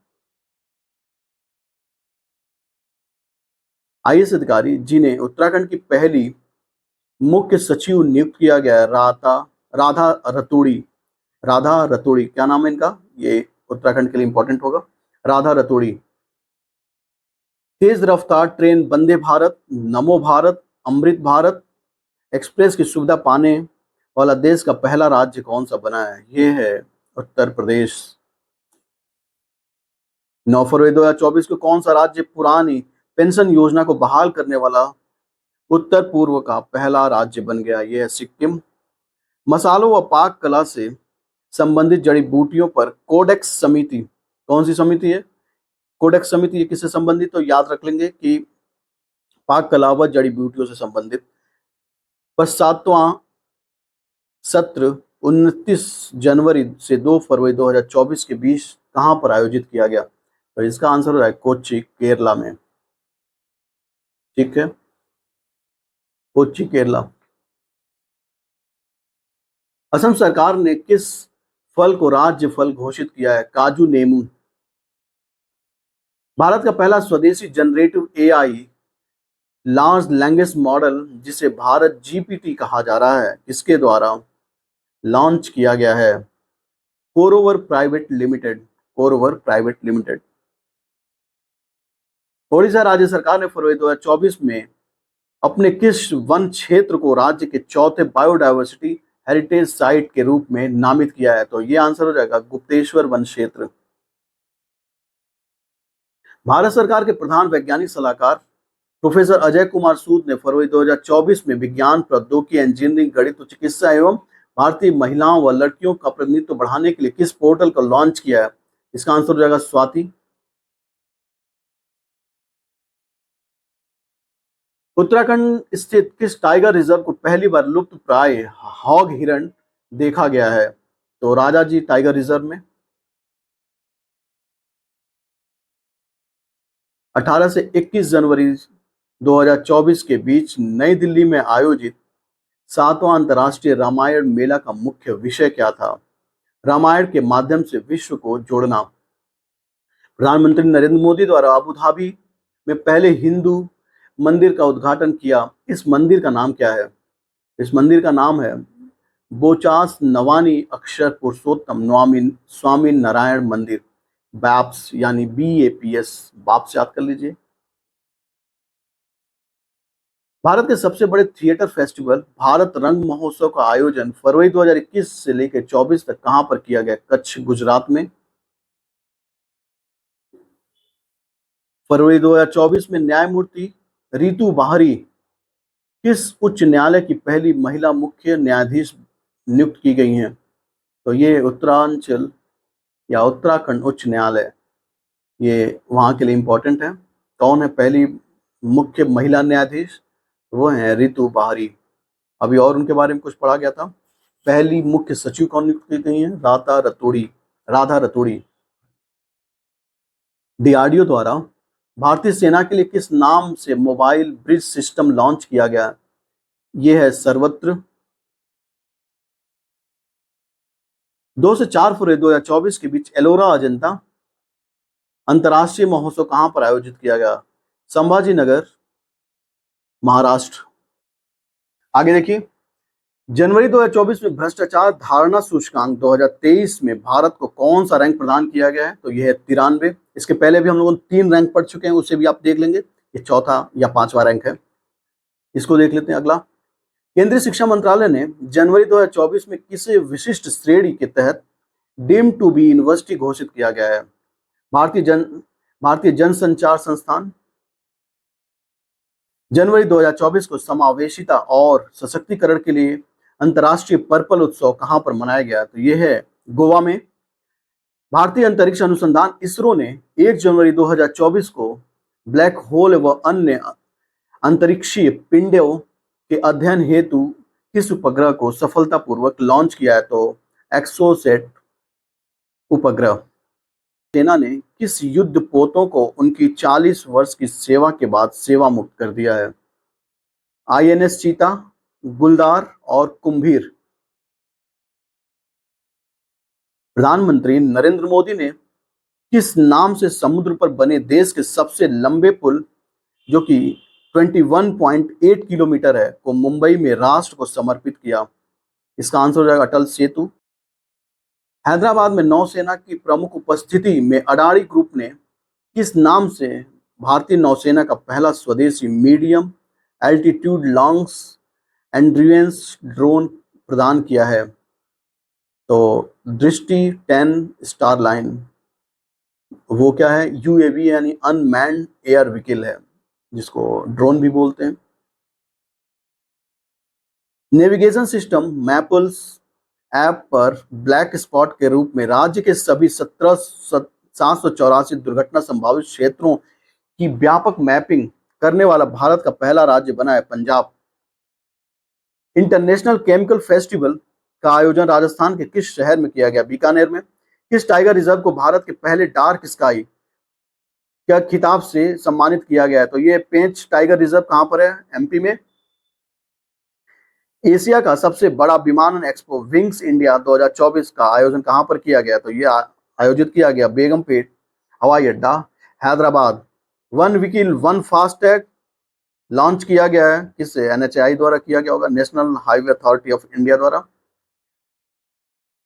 आईएएस अधिकारी जिन्हें उत्तराखंड की पहली मुख्य सचिव नियुक्त किया गया है, राधा रतूड़ी। राधा रतूड़ी, क्या नाम है इनका? ये उत्तराखंड के लिए इंपॉर्टेंट होगा। राधा रतूड़ी। तेज रफ्तार ट्रेन वंदे भारत, नमो भारत, अमृत भारत एक्सप्रेस की सुविधा पाने वाला देश का पहला राज्य कौन सा बना है? ये है उत्तर प्रदेश। 9 फरवरी 2024 को कौन सा राज्य पुरानी पेंशन योजना को बहाल करने वाला उत्तर पूर्व का पहला राज्य बन गया? यह है सिक्किम। मसालों व पाक कला से संबंधित जड़ी बूटियों पर कोडेक्स समिति, कौन सी समिति है? कोडेक्स समिति। ये किससे संबंधित? तो याद रख लेंगे कि पाक कला व जड़ी बूटियों से संबंधित। पर 7वां सत्र 29 जनवरी से 2 फरवरी 2024 के बीच कहां पर आयोजित किया गया? तो इसका आंसर हो रहा है कोच्चि, केरला में। ठीक है, कोच्चि, केरला। असम सरकार ने किस फल को राज्य फल घोषित किया है? काजू, नींबू। भारत का पहला स्वदेशी generative AI large language model, जिसे भारत GPT कहा जा रहा है, किसके द्वारा लॉन्च किया गया है? CoRover private limited. CoRover private limited. Odisha राज्य सरकार ने फरवरी 2024 में अपने किस वन क्षेत्र को राज्य के चौथे बायोडायवर्सिटी हेरिटेज साइट के रूप में नामित किया है? तो ये आंसर हो जाएगा गुप्तेश्वर वन क्षेत्र। भारत सरकार के प्रधान वैज्ञानिक सलाहकार प्रोफेसर अजय कुमार सूद ने फरवरी 2024 में विज्ञान, प्रौद्योगिकी, इंजीनियरिंग, गणित, चिकित्सा एवं भारतीय महिलाओं व लड़कियों का प्रतिनिधित्व बढ़ाने के लिए किस पोर्टल को लॉन्च किया है? इसका आंसर हो जाएगा स्वाति। उत्तराखंड स्थित किस टाइगर रिजर्व को पहली बार लुप्त प्राय हॉग हिरण देखा गया है? तो राजाजी टाइगर रिजर्व में। 18 से 21 जनवरी 2024 के बीच नई दिल्ली में आयोजित 7वां अंतर्राष्ट्रीय रामायण मेला का मुख्य विषय क्या था? रामायण के माध्यम से विश्व को जोड़ना। प्रधानमंत्री नरेंद्र मोदी द्वारा अबू धाबी में पहले हिंदू मंदिर का उद्घाटन किया। इस मंदिर का नाम क्या है? इस मंदिर का नाम है बोचास नवानी अक्षर पुरुषोत्तम स्वामी नारायण मंदिर, बैप्स, यानी BAPS। बाप से याद कर लीजिए। भारत के सबसे बड़े थिएटर फेस्टिवल भारत रंग महोत्सव का आयोजन फरवरी 2021 से लेकर 24 तक कहां पर किया गया? कच्छ, गुजरात में। फरवरी 2024 में न्यायमूर्ति रितु बाहरी किस उच्च न्यायालय की पहली महिला मुख्य न्यायाधीश नियुक्त की गई हैं? तो ये उत्तरांचल या उत्तराखंड उच्च न्यायालय, ये वहां के लिए इंपॉर्टेंट है। कौन है पहली मुख्य महिला न्यायाधीश? वो है रितु बाहरी। अभी और उनके बारे में कुछ पढ़ा गया था। पहली मुख्य सचिव कौन नियुक्त की गई है? राधा रतूड़ी। डीआरडीओ द्वारा भारतीय सेना के लिए किस नाम से मोबाइल ब्रिज सिस्टम लॉन्च किया गया? यह है सर्वत्र। 2 से 4 फरवरी 2024 के बीच एलोरा अजंता अंतर्राष्ट्रीय महोत्सव कहां पर आयोजित किया गया? संभाजी नगर, महाराष्ट्र। आगे देखिए, जनवरी 2024 में भ्रष्टाचार धारणा सूचकांक 2023 में भारत को कौन सा रैंक प्रदान किया गया है? तो यह है 93। इसके पहले भी हम लोगों ने 3 रैंक पढ़ चुके हैं, उसे भी आप देख लेंगे। ये चौथा या 5वां रैंक है। इसको देख लेते हैं अगला। केंद्रीय शिक्षा मंत्रालय ने जनवरी 2024 में किसे विशिष्ट श्रेणी के तहत डीम्ड टू बी यूनिवर्सिटी घोषित किया गया है? भारतीय जनसंचार संस्थान। जनवरी 2024 को समावेशिता और सशक्तिकरण के लिए अंतर्राष्ट्रीय पर्पल उत्सव कहां पर मनाया गया? तो यह है गोवा में। भारतीय अंतरिक्ष अनुसंधान इसरो ने 1 जनवरी 2024 को ब्लैक होल व अन्य अंतरिक्षीय पिंडों के अध्ययन हेतु किस उपग्रह को सफलतापूर्वक लॉन्च किया है? तो एक्सोसेट उपग्रह। सेना ने किस युद्धपोतों को उनकी 40 वर्ष की सेवा के बाद सेवा मुक्त कर दिया है? आईएनएस चीता, गुलदार और कुंभीर। प्रधानमंत्री नरेंद्र मोदी ने किस नाम से समुद्र पर बने देश के सबसे लंबे पुल, जो कि 21.8 किलोमीटर है, को मुंबई में राष्ट्र को समर्पित किया? इसका आंसर हो जाएगा अटल सेतु। हैदराबाद में नौसेना की प्रमुख उपस्थिति में अडानी ग्रुप ने किस नाम से भारतीय नौसेना का पहला स्वदेशी medium altitude long endurance drone प्रदान किया है? तो दृष्टि 10 स्टारलाइन। वो क्या है? यूएवी यानी अनमैन्ड एयर व्हीकल है, जिसको ड्रोन भी बोलते हैं। नेविगेशन सिस्टम मैपल्स ऐप पर ब्लैक स्पॉट के रूप में राज्य के सभी 784 दुर्घटना संभावित क्षेत्रों की व्यापक मैपिंग करने वाला भारत का पहला राज्य बना है पंजाब। इंटरनेशनल केमिकल फेस्टिवल का आयोजन राजस्थान के किस शहर में किया गया? बीकानेर में। किस टाइगर रिजर्व को भारत के पहले डार्क स्काई क्या खिताब से सम्मानित किया गया है? तो ये पेंच टाइगर रिजर्व कहां पर है? एमपी में। एशिया का सबसे बड़ा विमानन एक्सपो विंग्स इंडिया 2024 का आयोजन कहां पर किया गया? तो ये आयोजित किया गया बेगमपेट हवाई अड्डा, Hyderabad. One vehicle one FASTag launch किया गया है किससे? एनएचएआई द्वारा किया गया होगा, national highway authority of India द्वारा।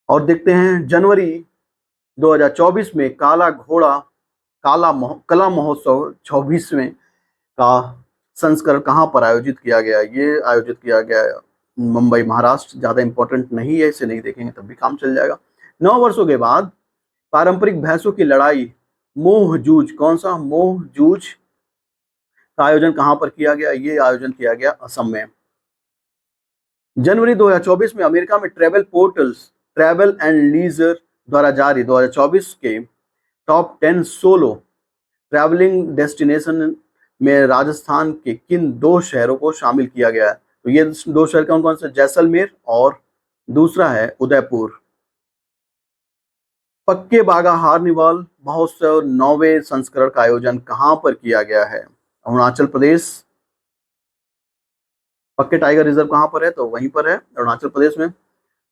और देखते हैं जनवरी 2024 में कला महोत्सव 24वें का संस्करण कहां पर आयोजित किया गया? ये आयोजित किया गया है मुंबई, महाराष्ट्र। ज्यादा इंपॉर्टेंट नहीं है, इसे नहीं देखेंगे तब भी काम चल जाएगा। 9 वर्षों के बाद पारंपरिक भैंसों की लड़ाई मोह जूझ, कौन सा? मोह जूझ का आयोजन कहां पर किया गया? ये आयोजन किया गया असम में। जनवरी 2024 में अमेरिका में travel portals travel and leisure द्वारा जारी 2024 के टॉप 10 सोलो ट्रैवलिंग डेस्टिनेशन में राजस्थान के किन 2 शहरों को शामिल किया गया है? तो ये 2 शहर कौन कौन से? जैसलमेर और दूसरा है उदयपुर। पक्के बागा हार्निवाल महोत्सव 9वें संस्करण का आयोजन कहां पर किया गया है? अरुणाचल प्रदेश। पक्के टाइगर रिजर्व कहां पर है? तो वहीं पर है, अरुणाचल प्रदेश में।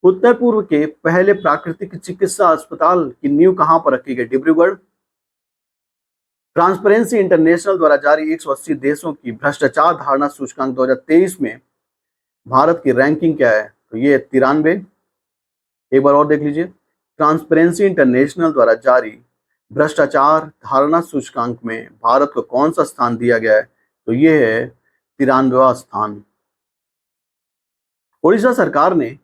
उत्तर पूर्व के पहले प्राकृतिक चिकित्सा अस्पताल की नींव कहां पर रखी गई? डिब्रूगढ़। ट्रांसपेरेंसी इंटरनेशनल द्वारा जारी 180 देशों की भ्रष्टाचार धारणा सूचकांक 2023 में भारत की रैंकिंग क्या है? तो ये 93। एक बार और देख लीजिए। ट्रांसपेरेंसी इंटरनेशनल द्वारा जारी भ्रष्टाचार धारणा सूचकांक में भारत को कौन सा स्थान दिया गया है? तो ये है 93वां स्थान। ओडिशा सरकार ने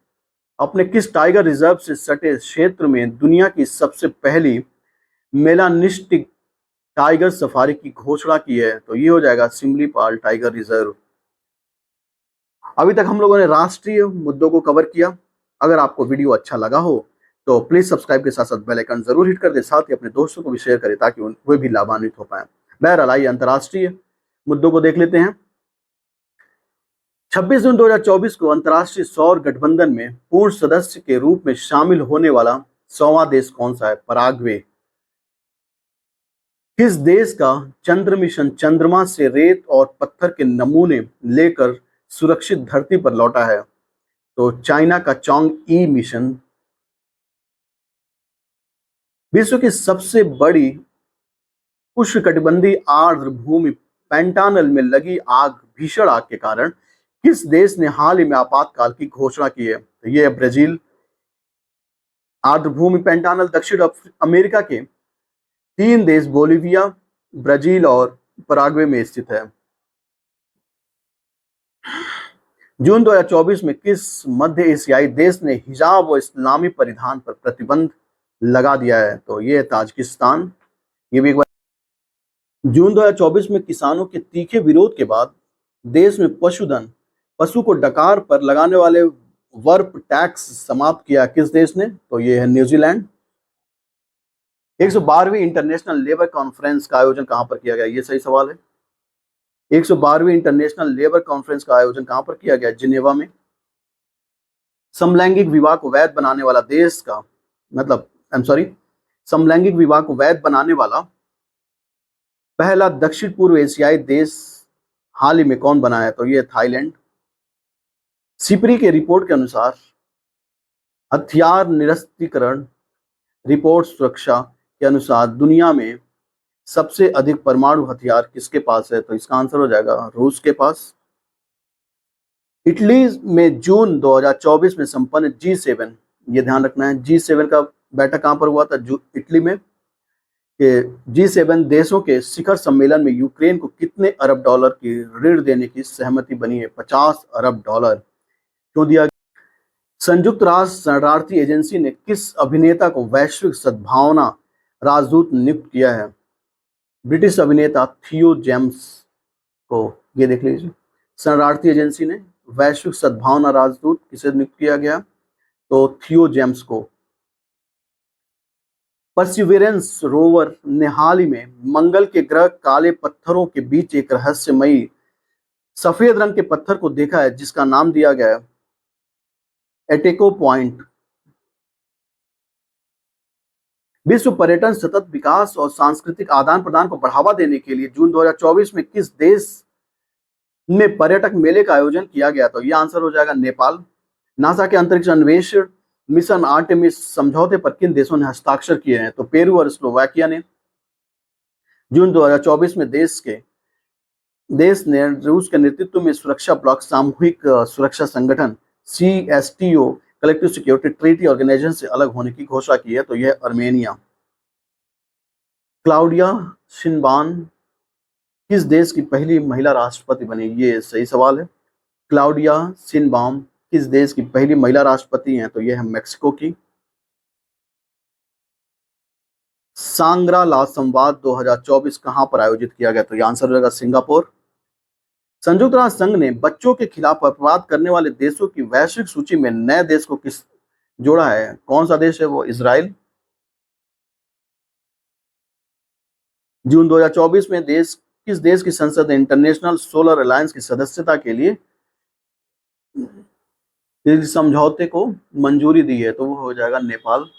अपने किस टाइगर रिजर्व से सटे क्षेत्र में दुनिया की सबसे पहली मेलानिस्टिक टाइगर सफारी की घोषणा की है? तो ये हो जाएगा सिमलीपाल टाइगर रिजर्व। अभी तक हम लोगों ने राष्ट्रीय मुद्दों को कवर किया। अगर आपको वीडियो अच्छा लगा हो तो प्लीज सब्सक्राइब के साथ साथ बेल आइकन जरूर हिट कर दे, साथ ही अपने दोस्तों को भी शेयर करें ताकि वे भी लाभान्वित हो पाए। बहरहाल आइए अंतर्राष्ट्रीय मुद्दों को देख लेते हैं। 26 जून 2024 को अंतर्राष्ट्रीय सौर गठबंधन में पूर्ण सदस्य के रूप में शामिल होने वाला 100वां देश कौन सा है? पराग्वे। किस देश का चंद्र मिशन चंद्रमा से रेत और पत्थर के नमूने लेकर सुरक्षित धरती पर लौटा है? तो चाइना का चोंग ई मिशन। विश्व की सबसे बड़ी उष्णकटिबंधीय आर्द्र भूमि पैंटानल में लगी भीषण आग के कारण किस देश ने हाल ही में आपातकाल की घोषणा की है? तो ये है ब्राजील। आर्द्रभूमि पैंटानल दक्षिण अमेरिका के 3 देश बोलीविया, ब्राजील और पराग्वे में स्थित है। जून 2024 में किस मध्य एशियाई देश ने हिजाब व इस्लामी परिधान पर प्रतिबंध लगा दिया है? तो ये है ताजिकिस्तान। ये भी एक बार। जून 2024 में किसानों के तीखे विरोध के बाद देश में पशु को डकार पर लगाने वाले वर्प टैक्स समाप्त किया किस देश ने? तो ये है न्यूजीलैंड। 112वीं इंटरनेशनल लेबर कॉन्फ्रेंस का आयोजन कहां पर किया गया? ये सही सवाल है। 112वीं इंटरनेशनल लेबर कॉन्फ्रेंस का आयोजन कहां पर किया गया? जिनेवा में। समलैंगिक विवाह को वैध बनाने वाला देश का समलैंगिक विवाह को वैध बनाने वाला पहला दक्षिण पूर्व एशियाई देश हाल ही में कौन बना है? तो ये थाईलैंड। सिपरी के रिपोर्ट के अनुसार हथियार निरस्त्रीकरण रिपोर्ट सुरक्षा के अनुसार दुनिया में सबसे अधिक परमाणु हथियार किसके पास है? तो इसका आंसर हो जाएगा रूस के पास। इटली में जून 2024 में संपन्न G7, ये ध्यान रखना है, G7 का बैठक कहां पर हुआ था? इटली में। G7 देशों के शिखर सम्मेलन में यूक्रेन को कितने अरब डॉलर की ऋण देने की सहमति बनी है? 50 अरब डॉलर। क्यों दिया? संयुक्त राष्ट्र शरणार्थी एजेंसी ने किस अभिनेता को वैश्विक सद्भावना राजदूत नियुक्त किया है? ब्रिटिश अभिनेता थियो जेम्स को। ये देख लीजिए, शरणार्थी एजेंसी ने वैश्विक सद्भावना राजदूत किसे नियुक्त किया गया? तो थियो जेम्स को। परसिवरेंस रोवर ने हाल ही में मंगल के ग्रह काले पत्थरों के बीच एक रहस्यमयी सफेद रंग के पत्थर को देखा है जिसका नाम दिया गया है एटेको पॉइंट। विश्व पर्यटन सतत विकास और सांस्कृतिक आदान प्रदान को बढ़ावा देने के लिए जून 2024 में किस देश में पर्यटक मेले का आयोजन किया गया? तो यह आंसर हो जाएगा नेपाल। नासा के अंतरिक्ष अन्वेषण मिशन आर्टेमिस समझौते पर किन देशों ने हस्ताक्षर किए हैं? तो पेरू और स्लोवाकिया ने। जून 2024 में देश ने रूस के नेतृत्व में सुरक्षा ब्लॉक सामूहिक सुरक्षा संगठन CSTO collective security treaty organisation से अलग होने की घोषणा की है। तो यह अर्मेनिया। क्लाउडिया शिनबाम किस देश की पहली महिला राष्ट्रपति बनी? ये सही सवाल है। क्लाउडिया शिनबाम किस देश की पहली महिला राष्ट्रपति हैं? तो यह है मेक्सिको की। सांग्रा ला संवाद 2024 कहां पर आयोजित किया गया? तो यह आंसर हो जाएगा सिंगापुर। संयुक्त राष्ट्र संघ ने बच्चों के खिलाफ अपराध करने वाले देशों की वैश्विक सूची में नए देश को किस जोड़ा है? कौन सा देश है वो? इजराइल। जून 2024 में किस देश की संसद ने इंटरनेशनल सोलर अलायंस की सदस्यता के लिए इस समझौते को मंजूरी दी है? तो वो हो जाएगा नेपाल।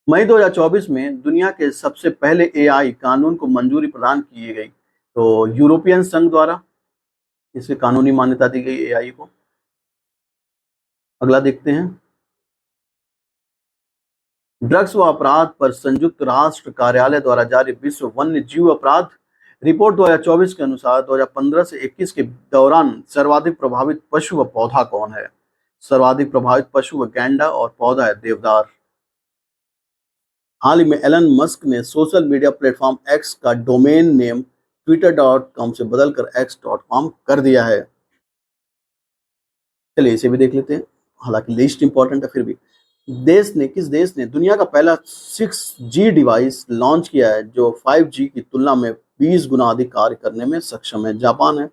मई 2024 में दुनिया के सबसे पहले AI कानून को मंजूरी प्रदान की गई। तो यूरोपियन संघ द्वारा इसे कानूनी मान्यता दी गई AI को। अगला देखते हैं। ड्रग्स व अपराध पर संयुक्त राष्ट्र कार्यालय द्वारा जारी विश्व वन्य जीव अपराध रिपोर्ट 2024 के अनुसार 2015 से 21 के दौरान सर्वाधिक प्रभावित पशु व पौधा कौन है? सर्वाधिक प्रभावित पशु व गैंडा और पौधा है देवदार। हाल ही में एलन मस्क ने सोशल मीडिया प्लेटफॉर्म X का डोमेन नेम twitter.com से बदलकर x.com कर दिया है। चलिए इसे भी देख लेते हैं, हालांकि लिस्ट इंपॉर्टेंट है फिर भी। किस देश ने दुनिया का पहला 6G डिवाइस लॉन्च किया है जो 5G की तुलना में 20 गुना अधिक कार्य करने में सक्षम है? जापान है।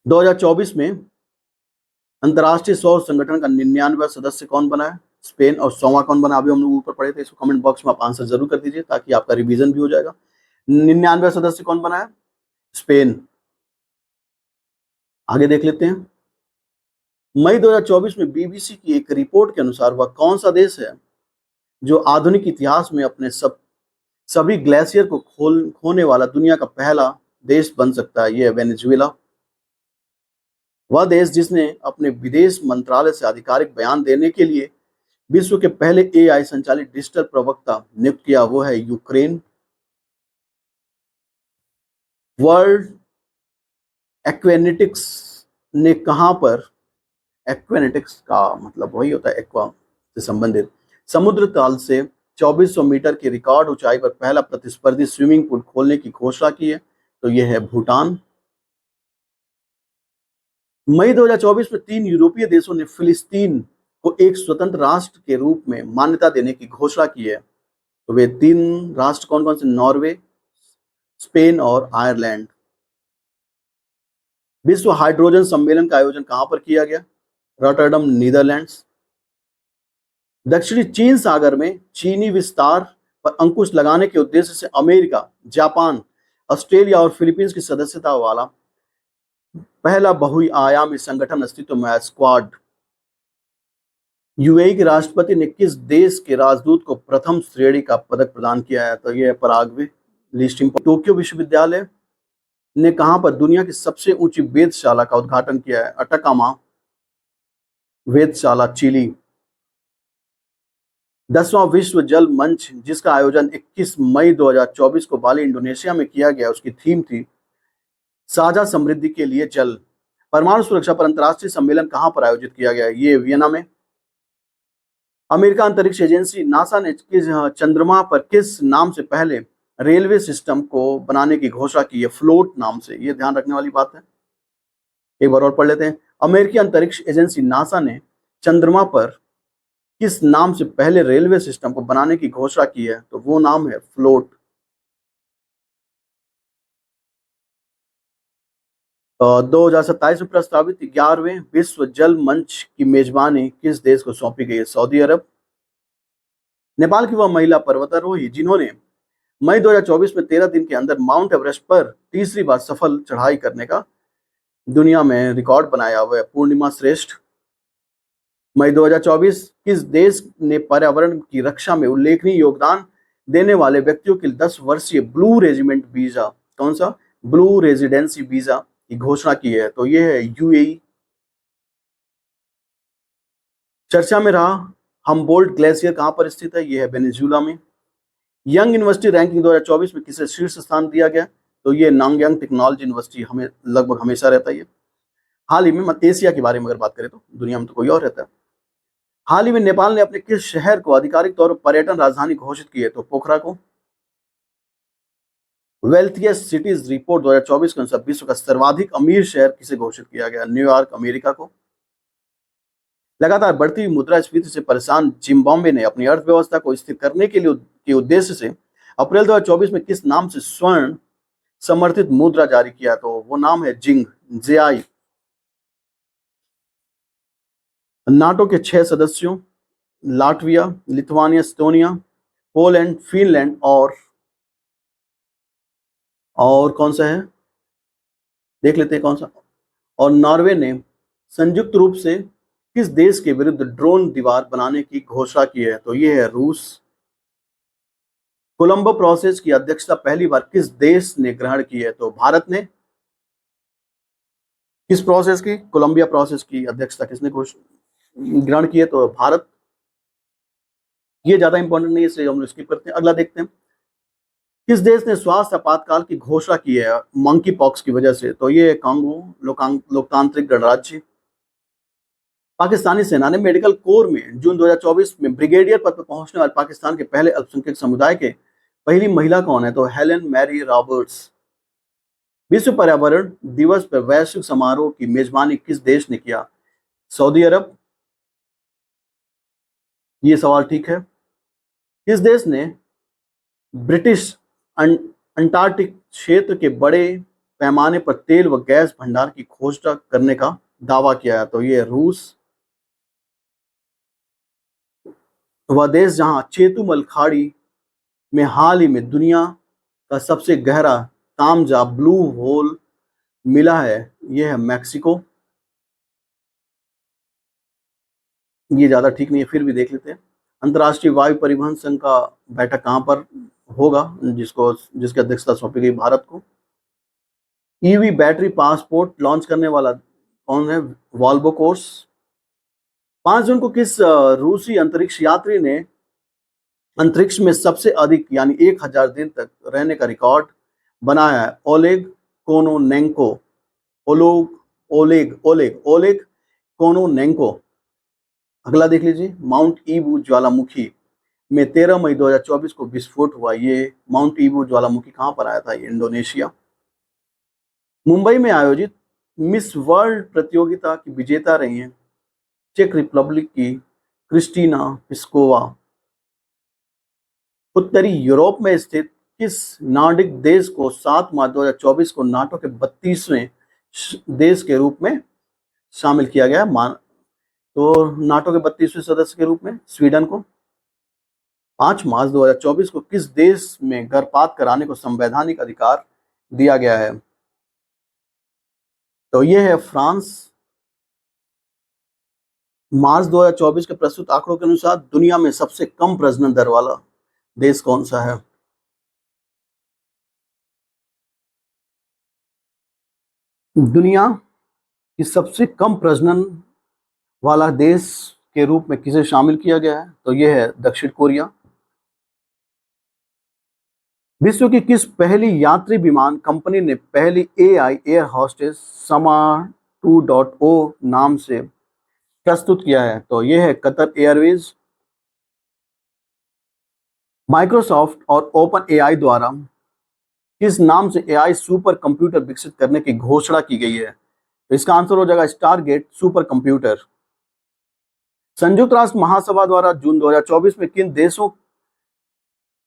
2024 में अंतर्राष्ट्रीय सौर संगठन का 99वां सदस्य कौन बना है? स्पेन। और 100वां कौन बना? अभी हम लोग ऊपर पढ़े थे, इसको कमेंट बॉक्स में आप आंसर जरूर कर दीजिए ताकि आपका रिवीजन भी हो जाएगा। 99वां सदस्य कौन बना है? स्पेन। आगे देख लेते हैं। मई 2024 में BBC की एक रिपोर्ट के अनुसार वह कौन सा देश है जो आधुनिक इतिहास में अपने सभी ग्लेशियर को खोने वाला दुनिया का पहला देश बन सकता है? यह है वेनेजुएला। वह देश जिसने अपने विदेश मंत्रालय से आधिकारिक बयान देने के लिए विश्व के पहले AI संचालित डिजिटल प्रवक्ता नियुक्त किया, वो है यूक्रेन। वर्ल्ड एक्वेनेटिक्स ने कहां पर, एक्वेनेटिक्स का मतलब वही होता है एक्वा से संबंधित, समुद्र तल से 2400 मीटर की रिकॉर्ड ऊंचाई पर पहला प्रतिस्पर्धी स्विमिंग पूल खोलने की घोषणा की है? तो यह है भूटान। मई 2024 में 3 यूरोपीय देशों ने फिलिस्तीन को एक स्वतंत्र राष्ट्र के रूप में मान्यता देने की घोषणा की है। तो वे 3 राष्ट्र कौन कौन से? नॉर्वे, स्पेन और आयरलैंड। विश्व हाइड्रोजन सम्मेलन का आयोजन कहां पर किया गया? Rotterdam, Netherlands. दक्षिणी चीन सागर में चीनी विस्तार पर अंकुश लगाने के उद्देश्य से अमेरिका, जापान, ऑस्ट्रेलिया और फिलीपींस की सदस्यता वाला पहला बहुआयामी संगठन अस्तित्व में आया, स्क्वाड। यूएई के राष्ट्रपति ने किस देश के राजदूत को प्रथम श्रेणी का पदक प्रदान किया है? तो यह है पराग्वे। लिस्टिंग। टोक्यो विश्वविद्यालय ने कहां पर दुनिया की सबसे ऊंची वेधशाला का उद्घाटन किया है? Atacama वेधशाला, chilli. 10वां विश्व जल मंच जिसका आयोजन 21 मई 2024 को बाली, इंडोनेशिया में किया गया, उसकी थीम थी साझा समृद्धि के लिए जल। परमाणु सुरक्षा पर अंतर्राष्ट्रीय सम्मेलन कहां पर आयोजित किया गया? ये वियना में। अमेरिका अंतरिक्ष एजेंसी नासा ने किस चंद्रमा पर किस नाम से पहले रेलवे सिस्टम को बनाने की घोषणा की है? फ्लोट नाम से। ये ध्यान रखने वाली बात है। एक बार और पढ़ लेते हैं। अमेरिकी अंतरिक्ष एजेंसी नासा ने चंद्रमा पर किस नाम से पहले रेलवे सिस्टम को बनाने की घोषणा की है? तो वो नाम है फ्लोट। 2027 में प्रस्तावित 11वें विश्व जल मंच की मेजबानी किस देश को सौंपी गई है? सऊदी अरब। नेपाल की वह महिला पर्वतारोही जिन्होंने मई 2024 में 13 दिन के अंदर माउंट एवरेस्ट पर तीसरी बार सफल चढ़ाई करने का दुनिया में रिकॉर्ड बनाया हुआ है, पूर्णिमा श्रेष्ठ। मई 2024 किस देश ने पर्यावरण की रक्षा में उल्लेखनीय योगदान देने वाले व्यक्तियों के लिए 10 वर्षीय ब्लू रेजिमेंट वीजा, कौन सा? ब्लू रेजिडेंसी वीजा की घोषणा की है? तो यह है यूएई। चर्चा में रहा हम्बोल्ट ग्लेशियर कहां पर स्थित है? यह है वेनेजुएला में। यंग यूनिवर्सिटी रैंकिंग 2024 में किसे शीर्ष स्थान दिया गया? तो ये नांगयांग टेक्नोलॉजी यूनिवर्सिटी हमें लगभग हमेशा रहता है ये। हाल ही में एशिया के बारे में अगर बात करें तो दुनिया में तो कोई और रहता है। हाल ही में नेपाल ने अपने किस शहर को आधिकारिक तौर पर पर्यटन राजधानी घोषित की है? तो पोखरा को। वेल्थिएस्ट सिटीज रिपोर्ट 2024 के अनुसार विश्व का सर्वाधिक अमीर शहर किसे घोषित किया गया? न्यूयॉर्क, अमेरिका को। लगातार बढ़ती हुई मुद्रास्फीति से परेशान जिम्बाब्वे ने अपनी अर्थव्यवस्था को स्थिर करने के उद्देश्य से अप्रैल 2024 में किस नाम से स्वर्ण समर्थित मुद्रा जारी किया? तो वो नाम है जिंग, जेआई। नाटो के 6 सदस्यों Latvia, Lithuania, Estonia, Poland, Finland और कौन सा है देख लेते हैं कौन सा, और नॉर्वे ने संयुक्त रूप से किस देश के विरुद्ध ड्रोन दीवार बनाने की घोषणा की है? तो ये है रूस। कोलंबो प्रोसेस की अध्यक्षता पहली बार किस देश ने ग्रहण की है? तो भारत ने। किस प्रोसेस की? कोलंबिया प्रोसेस की अध्यक्षता किसने ग्रहण की है? तो भारत। ये ज्यादा इंपॉर्टेंट नहीं है इसलिए हम लोग स्किप करते हैं, अगला देखते हैं। किस देश ने स्वास्थ्य आपातकाल की घोषणा की है मंकी पॉक्स की वजह से? तो ये कांगो लोकतांत्रिक गणराज्य। पाकिस्तानी सेना ने मेडिकल कोर में जून 2024 में ब्रिगेडियर पद पर पहुंचने वाले पाकिस्तान के पहले अल्पसंख्यक समुदाय के पहली महिला कौन है? तो हेलेन मैरी रॉबर्ट्स। विश्व पर्यावरण दिवस पर वैश्विक समारोह की मेजबानी किस देश ने किया? सऊदी अरब। ये सवाल ठीक है। किस देश ने ब्रिटिश अंटार्कटिक क्षेत्र के बड़े पैमाने पर तेल व गैस भंडार की खोज करने का दावा किया है? तो ये रूस। वह देश जहां चेतुमल खाड़ी में हाल ही में दुनिया का सबसे गहरा तामजा ब्लू होल मिला है, यह है मैक्सिको। ये ज्यादा ठीक नहीं है फिर भी देख लेते हैं। अंतर्राष्ट्रीय वायु परिवहन संघ का बैठक कहां पर होगा जिसकी अध्यक्षता सौंपी गई भारत को? ईवी बैटरी पासपोर्ट लॉन्च करने वाला कौन है? Volvo course. 5 जून को किस रूसी अंतरिक्ष यात्री ने अंतरिक्ष में सबसे अधिक यानी 1000 दिन तक रहने का रिकॉर्ड बनाया है? Oleg Kononenko, Oleg Oleg Oleg Oleg Kononenko. अगला देख लीजिए, माउंट ईबू ज्वालामुखी में 13 मई 2024 को विस्फोट हुआ। ये माउंट ईबू ज्वालामुखी कहां पर आया था? ये इंडोनेशिया। मुंबई में आयोजित मिस वर्ल्ड प्रतियोगिता की विजेता रही हैं चेक रिपब्लिक की क्रिस्टीना पिस्कोवा। उत्तरी यूरोप में स्थित किस नॉर्डिक देश को 7 मार्च 2024 को नाटो के 32वें देश के रूप में शामिल किया गया? तो नाटो के 32वें सदस्य के रूप में स्वीडन को। 5 मार्च 2024 को किस देश में गर्भपात कराने को संवैधानिक अधिकार दिया गया है? तो ये है फ्रांस। मार्च 2024 के प्रस्तुत आंकड़ों के अनुसार दुनिया में सबसे कम प्रजनन दर वाला देश कौन सा है? दुनिया की सबसे कम प्रजनन वाला देश के रूप में किसे शामिल किया गया है? तो यह है दक्षिण कोरिया। विश्व की किस पहली यात्री विमान कंपनी ने पहली एआई एयर होस्टेस समा 2.0 नाम से प्रस्तुत किया है? तो यह है कतर एयरवेज। माइक्रोसॉफ्ट और ओपन एआई द्वारा किस नाम से एआई सुपर कंप्यूटर विकसित करने की घोषणा की गई है? तो इसका आंसर हो जाएगा स्टारगेट सुपर कंप्यूटर। संयुक्त राष्ट्र महासभा द्वारा जून 2024 में किन देशों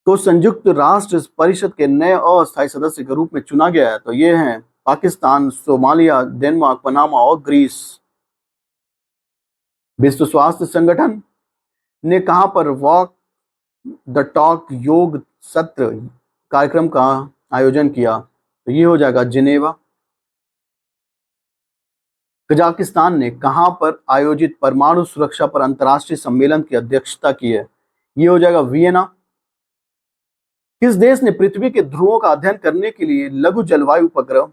को संयुक्त राष्ट्र परिषद के नए अस्थायी सदस्य के रूप में चुना गया है? तो ये हैं पाकिस्तान, सोमालिया, डेनमार्क, पनामा और ग्रीस। विश्व स्वास्थ्य संगठन ने कहां पर वॉक द टॉक योग सत्र कार्यक्रम का आयोजन किया? तो ये हो जाएगा जिनेवा। कजाकिस्तान ने कहां पर आयोजित परमाणु सुरक्षा पर अंतर्राष्ट्रीय सम्मेलन की अध्यक्षता की है? ये हो जाएगा वियना। किस देश ने पृथ्वी के ध्रुवों का अध्ययन करने के लिए लघु जलवायु उपग्रह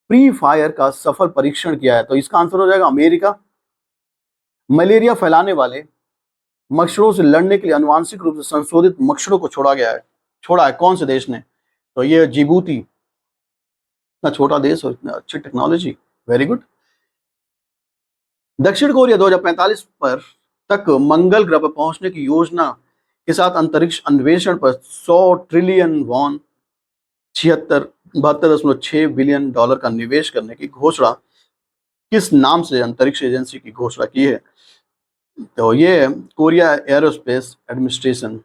प्री फायर का सफल परीक्षण किया है? तो इसका आंसर हो जाएगा अमेरिका। मलेरिया फैलाने वाले मच्छरों से लड़ने के लिए आनुवांशिक रूप से संशोधित मच्छरों को छोड़ा है कौन से देश ने? तो ये जिबूती। इतना छोटा देश और इतना अच्छी टेक्नोलॉजी, वेरी गुड। दक्षिण कोरिया 2045 पर तक मंगल ग्रह पर पहुंचने की योजना के साथ अंतरिक्ष अन्वेषण पर 100 ट्रिलियन वॉन 72.6 बिलियन डॉलर का निवेश करने की घोषणा किस नाम से अंतरिक्ष एजेंसी की घोषणा की है? तो ये कोरिया एरोस्पेस एडमिनिस्ट्रेशन।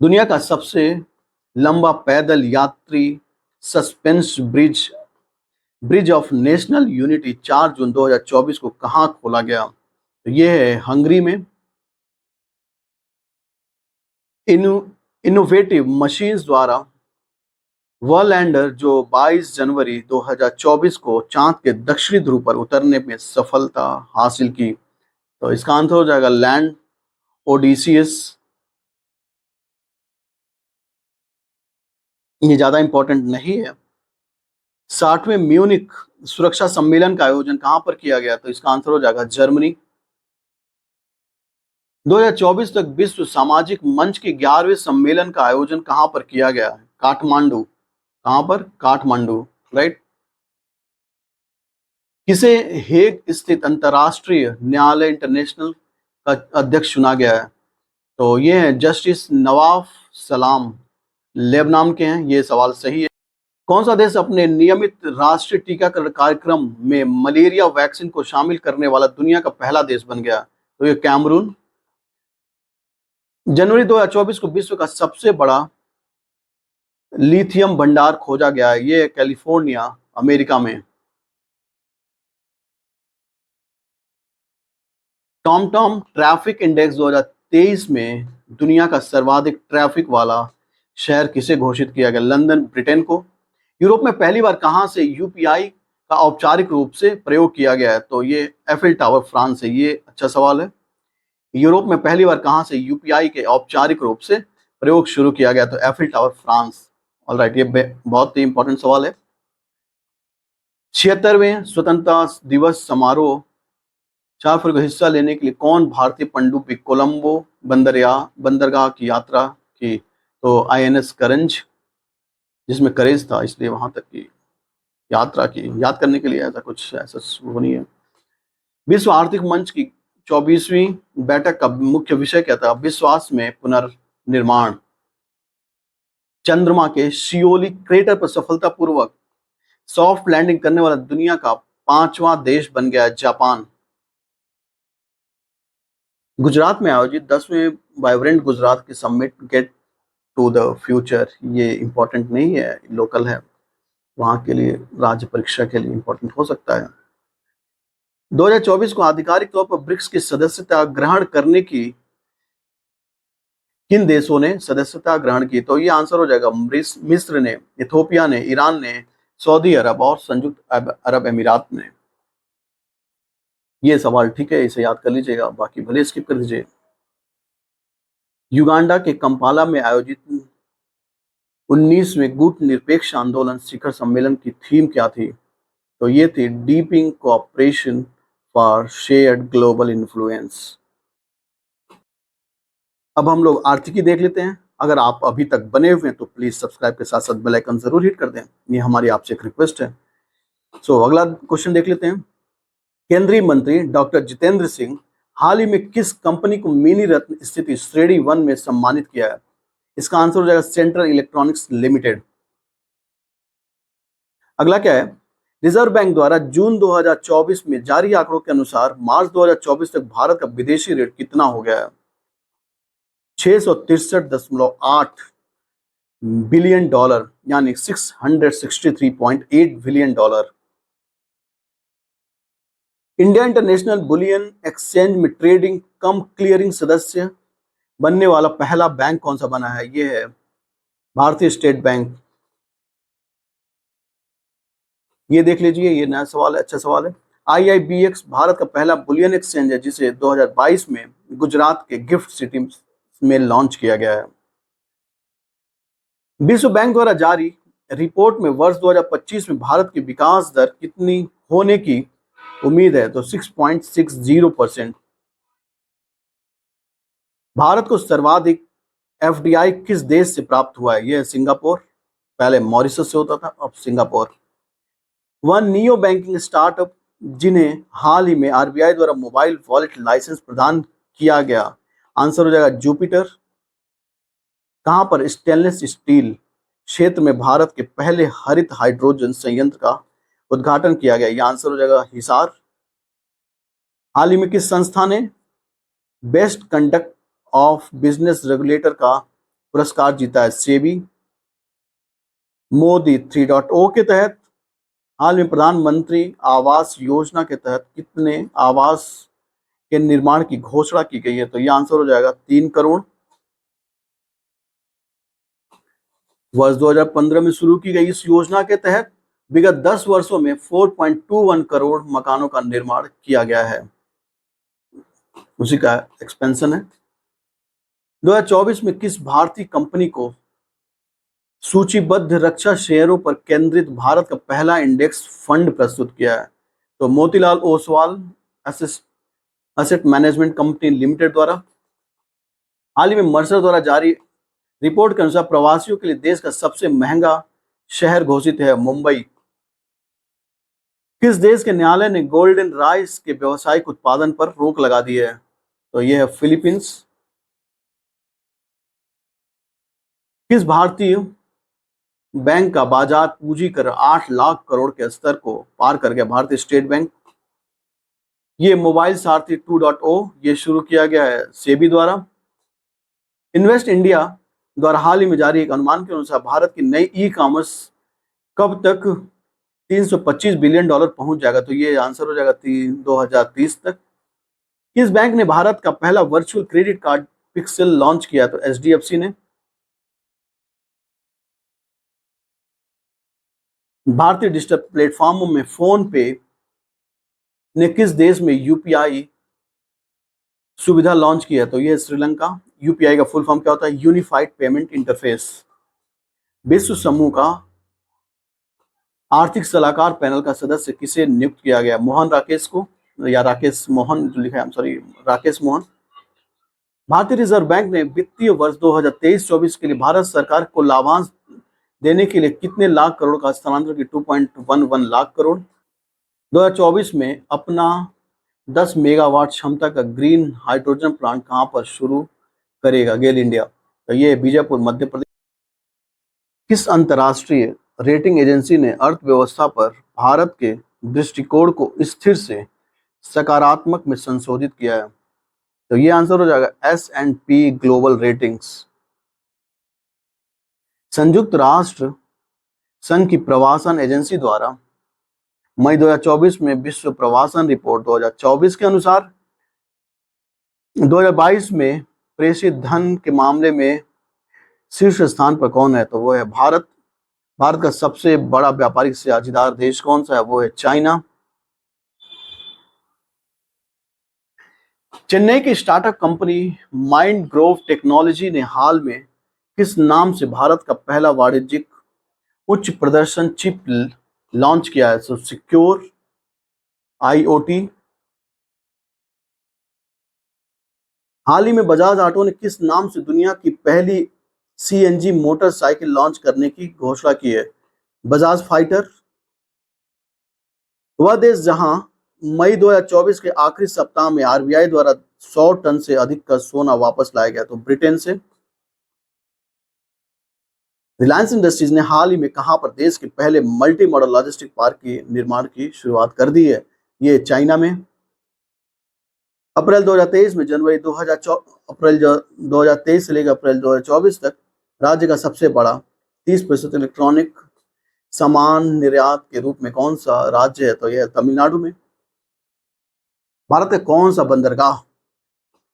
दुनिया का सबसे लंबा पैदल यात्री suspense bridge of national unity 4 जून 2024 को कहां खोला गया? तो ये है हंगरी में। इनोवेटिव मशीन्स द्वारा वर्लैंडर जो 22 जनवरी 2024 को चांद के दक्षिणी ध्रुव पर उतरने में सफलता हासिल की? तो इसका आंसर हो जाएगा लैंड ओडिसियस। ये ज्यादा इंपॉर्टेंट नहीं है। 60वें म्यूनिक सुरक्षा सम्मेलन का आयोजन कहां पर किया गया? तो इसका आंसर हो जाएगा जर्मनी। 2024 तक विश्व सामाजिक मंच के 11वें सम्मेलन का आयोजन कहां पर किया गया है? काठमांडू। कहां पर? काठमांडू, राइट। किसे हेग स्थित अंतरराष्ट्रीय न्यायालय इंटरनेशनल का अध्यक्ष चुना गया है? तो ये है जस्टिस नवाफ सलाम, लेबनान के हैं। ये सवाल सही है। कौन सा देश अपने नियमित राष्ट्रीय टीकाकरण कार्यक्रम में मलेरिया वैक्सीन को शामिल करने वाला दुनिया का पहला देश बन गया? तो ये कैमरून। जनवरी 2024 को विश्व का सबसे बड़ा लिथियम भंडार खोजा गया है। ये कैलिफोर्निया, अमेरिका में। टॉमटॉम ट्रैफिक इंडेक्स 2023 में दुनिया का सर्वाधिक ट्रैफिक वाला शहर किसे घोषित किया गया? लंदन, ब्रिटेन को। यूरोप में पहली बार कहां से यूपीआई का औपचारिक रूप से प्रयोग किया गया है? तो ये एफिल टावर, फ्रांस है। ये अच्छा सवाल है। यूरोप में पहली बार कहां से यूपीआई के औपचारिक रूप से प्रयोग शुरू किया गया? तो एफिल टावर, फ्रांस। ऑलराइट, ये बहुत ही इंपॉर्टेंट सवाल है। 76वें स्वतंत्रता दिवस समारोह 4 फरवरी को हिस्सा लेने के लिए कौन भारतीय पनडुब्बी कोलंबो बंदरगाह की यात्रा की? तो आईएनएस करंज। जिसमें करेज था, इसलिए वहां तक की यात्रा की, याद करने के लिए। ऐसा कुछ ऐसा वो नहीं है। विश्व आर्थिक मंच की 24वीं बैठक का मुख्य विषय क्या था? विश्वास में पुनर्निर्माण। चंद्रमा के शियोली क्रेटर पर सफलतापूर्वक सॉफ्ट लैंडिंग करने वाला दुनिया का 5वां देश बन गया जापान। गुजरात में आयोजित 10वें वाइब्रेंट गुजरात की summit gate to the future, ये इंपॉर्टेंट नहीं है, लोकल है, वहां के लिए राज्य परीक्षा के लिए इंपॉर्टेंट हो सकता है। 2024 को आधिकारिक तौर पर ब्रिक्स की सदस्यता ग्रहण करने की किन देशों ने सदस्यता ग्रहण की? तो ये आंसर हो जाएगा मिस्र ने, इथोपिया ने, ईरान ने, सऊदी अरब और संयुक्त अरब अमीरात ने। ये सवाल ठीक है, इसे याद कर लीजिएगा, बाकी भले स्किप कर दीजिए। युगांडा के कंपाला में आयोजित 19वें गुट निरपेक्ष आंदोलन शिखर सम्मेलन की थीम क्या थी? तो ये थी deepening cooperation for shared global influence. अब हम लोग आर्थिकी देख लेते हैं। अगर आप अभी तक बने हुए हैं तो प्लीज सब्सक्राइब के साथ साथ बेल आइकन जरूर हिट कर दें, ये हमारी आपसे एक रिक्वेस्ट है। अगला क्वेश्चन देख लेते हैं। केंद्रीय मंत्री डॉक्टर जितेंद्र सिंह हाल ही में किस कंपनी को मिनी रत्न स्थिति श्रेणी 1 में सम्मानित किया है? इसका आंसर हो जाएगा सेंट्रल इलेक्ट्रॉनिक्स लिमिटेड। अगला क्या है? रिजर्व बैंक द्वारा जून 2024 में जारी आंकड़ों के अनुसार मार्च 2024 तक भारत का विदेशी ऋण कितना हो गया है? 663.8 बिलियन डॉलर, यानी 663.8 billion dollar. India international bullion exchange में ट्रेडिंग कम क्लियरिंग सदस्य बनने वाला पहला बैंक कौन सा बना है? ये है भारतीय स्टेट बैंक। ये देख लीजिए, ये नया सवाल है, अच्छा सवाल है। IIBX भारत का पहला बुलियन एक्सचेंज है जिसे 2022 में गुजरात के गिफ्ट सिटी में लॉन्च किया गया है। विश्व बैंक द्वारा जारी रिपोर्ट में वर्ष 2025 में भारत की विकास दर कितनी होने की उम्मीद है? तो 6.60%। भारत को सर्वाधिक FDI किस देश से प्राप्त हुआ है? यह है सिंगापुर। पहले मॉरिशस से होता था, अब Singapore. One neo banking startup जिन्हें हाल ही में RBI द्वारा मोबाइल वॉलेट लाइसेंस प्रदान किया गया, आंसर हो जाएगा जुपिटर। कहां पर स्टेनलेस स्टील क्षेत्र में भारत के पहले हरित हाइड्रोजन संयंत्र का उद्घाटन किया गया? यह आंसर हो जाएगा हिसार। हाल ही में किस संस्था ने best conduct of business regulator का पुरस्कार जीता है? सेबी। मोदी 3.0 के तहत हाल में प्रधानमंत्री आवास योजना के तहत कितने आवास के निर्माण की घोषणा की गई है? तो यह आंसर हो जाएगा 3 करोड़। वर्ष 2015 में शुरू की गई इस योजना के तहत विगत 10 वर्षों में 4.21 करोड़ मकानों का निर्माण किया गया है, उसी का एक्सपेंशन है। 2024 में किस भारतीय कंपनी को सूचीबद्ध रक्षा शेयरों पर केंद्रित भारत का पहला इंडेक्स फंड प्रस्तुत किया है? तो Motilal Oswal asset management company limited द्वारा। हाल ही में मर्सर द्वारा जारी रिपोर्ट के अनुसार प्रवासियों के लिए देश का सबसे महंगा शहर घोषित है मुंबई। किस देश के न्यायालय ने गोल्डन राइस के व्यावसायिक उत्पादन पर रोक लगा दी है? तो यह है फिलीपींस। किस भारतीय बैंक का बाजार पूंजी कर 8 लाख करोड़ के स्तर को पार कर गया? भारतीय स्टेट बैंक। ये मोबाइल सारथी 2.0 ये शुरू किया गया है सेबी द्वारा। इन्वेस्ट इंडिया द्वारा हाल ही में जारी एक अनुमान के अनुसार भारत की नई ई-कॉमर्स कब तक 325 बिलियन डॉलर पहुंच जाएगा? तो ये आंसर हो जाएगा 2030 तक। किस बैंक ने भारत का पहला virtual credit card pixel launch किया? तो HDFC ने। भारतीय डिजिटल प्लेटफॉर्मों में फोन पे ने किस देश में UPI सुविधा लॉन्च किया? तो यह श्रीलंका। UPI का फुल फॉर्म क्या होता है? Unified payment interface. विश्व समूह का आर्थिक सलाहकार पैनल का सदस्य किसे नियुक्त किया गया? मोहन राकेश को, या राकेश मोहन जो लिखा है, सॉरी, राकेश मोहन। भारतीय रिजर्व बैंक ने वित्तीय वर्ष 2023-24 के लिए भारत सरकार को लाभांश देने के लिए कितने लाख करोड़ का हस्तांतरण की 2.11 लाख करोड़। 2024 में अपना 10 मेगावाट क्षमता का ग्रीन हाइड्रोजन प्लांट कहां पर शुरू करेगा गेल इंडिया? तो ये बीजापुर मध्य प्रदेश। किस अंतर्राष्ट्रीय रेटिंग एजेंसी ने अर्थव्यवस्था पर भारत के दृष्टिकोण को स्थिर से सकारात्मक में संशोधित किया है? तो ये आंसर हो जाएगा S&P ग्लोबल रेटिंग्स। संयुक्त राष्ट्र संघ की प्रवासन एजेंसी द्वारा मई 2024 में विश्व प्रवासन रिपोर्ट 2024 के अनुसार 2022 में प्रेषित धन के मामले में शीर्ष स्थान पर कौन है? तो वो है भारत। भारत का सबसे बड़ा व्यापारिक साझेदार देश कौन सा है? वो है चाइना। चेन्नई की startup company mind Grove technology ने हाल में किस नाम से भारत का पहला वाणिज्यिक उच्च प्रदर्शन चिप लॉन्च किया है? सो सिक्योर IoT। हाल ही में बजाज ऑटो ने किस नाम से दुनिया की पहली CNG मोटरसाइकिल लॉन्च करने की घोषणा की है? बजाज फाइटर। वह देश जहां मई 2024 के आखिरी सप्ताह में RBI द्वारा 100 टन से अधिक का सोना वापस लाया गया, तो ब्रिटेन से। रिलायंस इंडस्ट्रीज ने हाल ही में कहां पर देश के पहले मल्टी मॉडल लॉजिस्टिक पार्क के निर्माण की शुरुआत कर दी है? ये चाइना में। अप्रैल 2023 में अप्रैल 2023 से लेकर अप्रैल 2024 तक राज्य का सबसे बड़ा 30% इलेक्ट्रॉनिक सामान निर्यात के रूप में कौन सा राज्य है? तो यह तमिलनाडु में। भारत का कौन सा बंदरगाह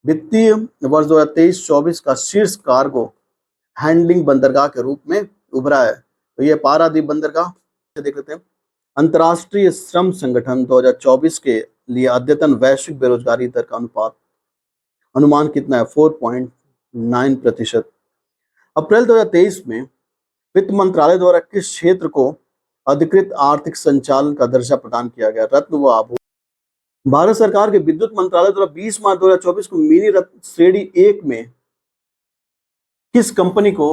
वित्तीय वर्ष 2023-24 का शीर्ष कार्गो हैंडलिंग बंदरगाह के रूप में उभरा है? तो यह पारादीप बंदरगाह। देख लेते हैं। अंतर्राष्ट्रीय श्रम संगठन 2024 के लिए अद्यतन वैश्विक बेरोजगारी दर का अनुमान कितना है? 4.9%। अप्रैल 2023 में वित्त मंत्रालय द्वारा किस क्षेत्र को अधिकृत आर्थिक संचालन का दर्जा प्रदान किया गया? रत्न व आभूषण। भारत सरकार के विद्युत मंत्रालय द्वारा 20 मार्च 2024 को मिनी रत्न श्रेणी 1 में किस कंपनी को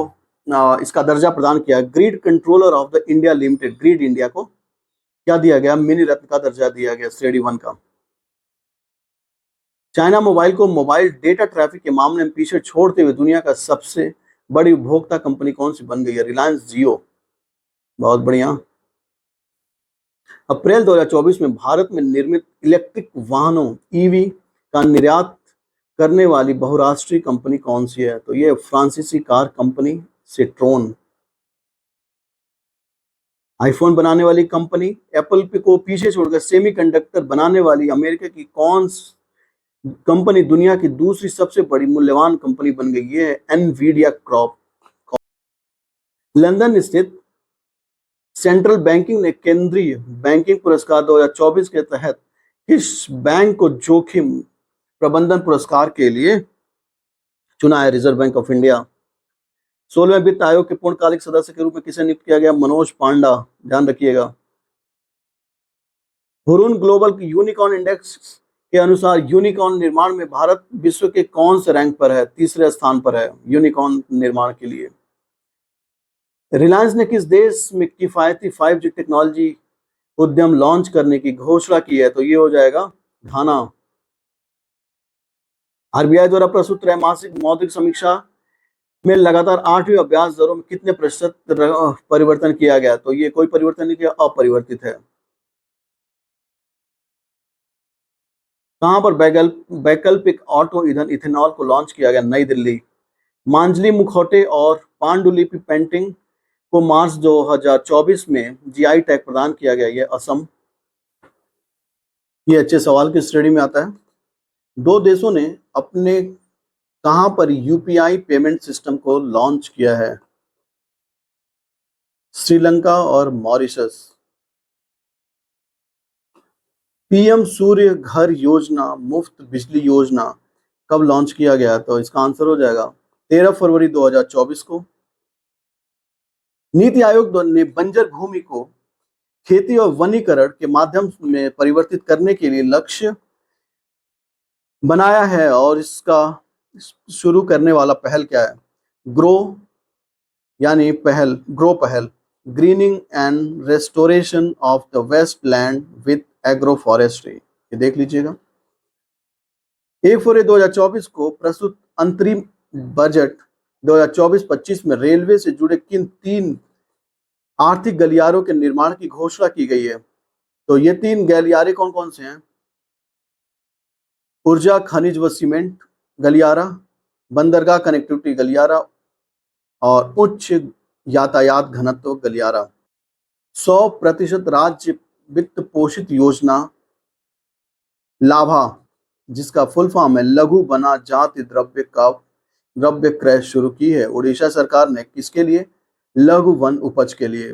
इसका दर्जा प्रदान किया? Grid controller of the India limited, grid India को क्या दिया गया? मिनी रत्न का दर्जा दिया गया श्रेणी 1 का। चाइना मोबाइल को मोबाइल डेटा ट्रैफिक के मामले में पीछे छोड़ते हुए दुनिया का सबसे बड़ी उपभोक्ता कंपनी कौन सी बन गई है? रिलायंस जियो। बहुत बढ़िया। अप्रैल 2024 में भारत में निर्मित इलेक्ट्रिक वाहनों EV का निर्यात करने वाली बहुराष्ट्रीय कंपनी कौन सी है? तो ये फ्रांसीसी कार कंपनी सिट्रोन। आईफोन बनाने वाली कंपनी एप्पल को पीछे छोड़कर सेमीकंडक्टर बनाने वाली अमेरिका की कौन कंपनी दुनिया की दूसरी सबसे बड़ी मूल्यवान कंपनी बन गई? है एनवीडिया क्रॉप। लंदन स्थित सेंट्रल बैंकिंग ने केंद्रीय बैंकिंग पुरस्कार 2024 के तहत किस बैंक को जोखिम प्रबंधन पुरस्कार के लिए चुना है? Reserve bank of India. 16वें वित्त आयोग के पूर्णकालिक सदस्य के रूप में किसे नियुक्त किया गया? मनोज पांडा। ध्यान रखिएगा। हुरून ग्लोबल यूनिकॉर्न इंडेक्स के अनुसार यूनिकॉर्न निर्माण में भारत विश्व के कौन से रैंक पर है? तीसरे स्थान पर है यूनिकॉर्न निर्माण के लिए। रिलायंस ने किस देश में किफायती 5G टेक्नोलॉजी उद्यम लॉन्च करने की घोषणा की है? तो ये हो जाएगा घाना। RBI द्वारा प्रस्तुत त्रैमासिक मौद्रिक समीक्षा में लगातार 8वीं ब्याज दरों में कितने प्रतिशत परिवर्तन किया गया? तो ये कोई परिवर्तन नहीं किया, अपरिवर्तित है। कहां पर वैकल्पिक ऑटो ईंधन इथेनॉल को लॉन्च किया गया? नई दिल्ली। मांजली मुखौटे और पांडुलिपि पेंटिंग को मार्च 2024 में GI टैग प्रदान किया गया। ये असम। ये अच्छे सवाल की श्रेणी में आता है। दो देशों ने अपने कहां पर UPI पेमेंट सिस्टम को लॉन्च किया है? श्रीलंका और मॉरिशस। PM सूर्य घर योजना मुफ्त बिजली योजना कब लॉन्च किया गया? तो इसका आंसर हो जाएगा 13 फरवरी 2024 को। नीति आयोग ने बंजर भूमि को खेती और वनीकरण के माध्यम में परिवर्तित करने के लिए लक्ष्य बनाया है और इसका शुरू करने वाला पहल क्या है? ग्रो यानी पहल, ग्रो पहल, greening and restoration of the waste land with agro forestry, ये देख लीजिएगा। 1 फरवरी 2024 को प्रस्तुत अंतरिम बजट 2024-25 में रेलवे से जुड़े किन 3 आर्थिक गलियारों के निर्माण की घोषणा की गई है? तो ये 3 गलियारे कौन कौन से हैं? ऊर्जा, खनिज व सीमेंट गलियारा, बंदरगाह कनेक्टिविटी गलियारा और उच्च यातायात घनत्व गलियारा। 100% राज्य वित्त पोषित योजना लाभा, जिसका फुल फॉर्म है लघु बना जाति द्रव्य क्रय, शुरू की है उड़ीसा सरकार ने। किसके लिए? लघु वन उपज के लिए।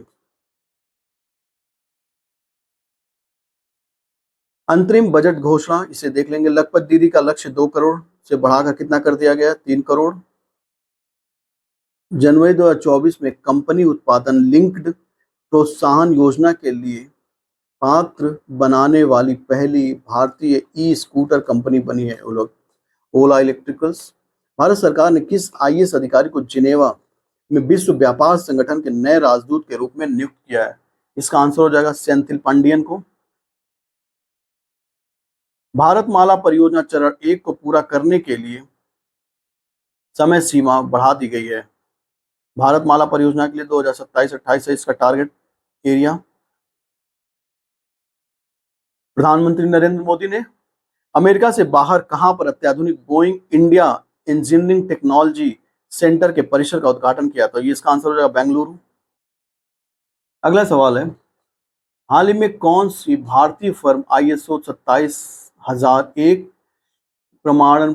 अंतरिम बजट घोषणा, इसे देख लेंगे। लखपत दीदी का लक्ष्य 2 करोड़ से बढ़ाकर कितना कर दिया गया? 3 करोड़। जनवरी 2024 में कंपनी उत्पादन लिंक्ड प्रोत्साहन योजना के लिए पात्र बनाने वाली पहली भारतीय ई स्कूटर कंपनी बनी है ओला इलेक्ट्रिकल्स। भारत सरकार ने किस आईएएस अधिकारी को जिनेवा में विश्व व्यापार संगठन के नए राजदूत के रूप में नियुक्त किया है? इसका आंसर हो जाएगा सेंथिल पांडियन को। भारतमाला परियोजना चरण 1 को पूरा करने के लिए समय सीमा बढ़ा दी गई है। भारतमाला परियोजना के लिए 2027-28 है इसका टारगेट एरिया। प्रधानमंत्री नरेंद्र मोदी ने अमेरिका से बाहर कहां पर अत्याधुनिक Boeing India engineering technology centre के परिसर का उद्घाटन किया? तो ये इसका आंसर हो जाएगा बेंगलुरु। अगला सवाल है, हाल ही में कौन सी भारतीय फर्म ISO 27001 प्रमाणन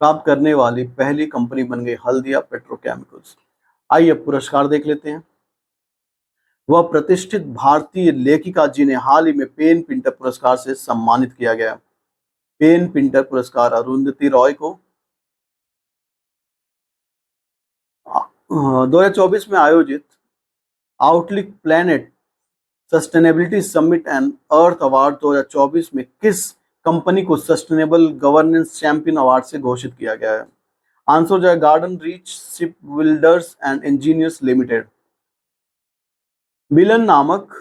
प्राप्त करने वाली पहली कंपनी बन गई? हल्दिया पेट्रोकेमिकल्स। आइए पुरस्कार देख लेते हैं। वह प्रतिष्ठित भारतीय लेखिका जिन्हें हाल ही में पेन पिंटर पुरस्कार से सम्मानित किया गया। पेन पिंटर पुरस्कार अरुंधति रॉय को 2024 में आयोजित outlook planet sustainability summit and earth award 2024 में किस कंपनी को सस्टेनेबल गवर्नेंस चैंपियन अवार्ड से घोषित किया गया है? आंसर हो जाएगा garden reach ship builders and engineers limited. Milan नामक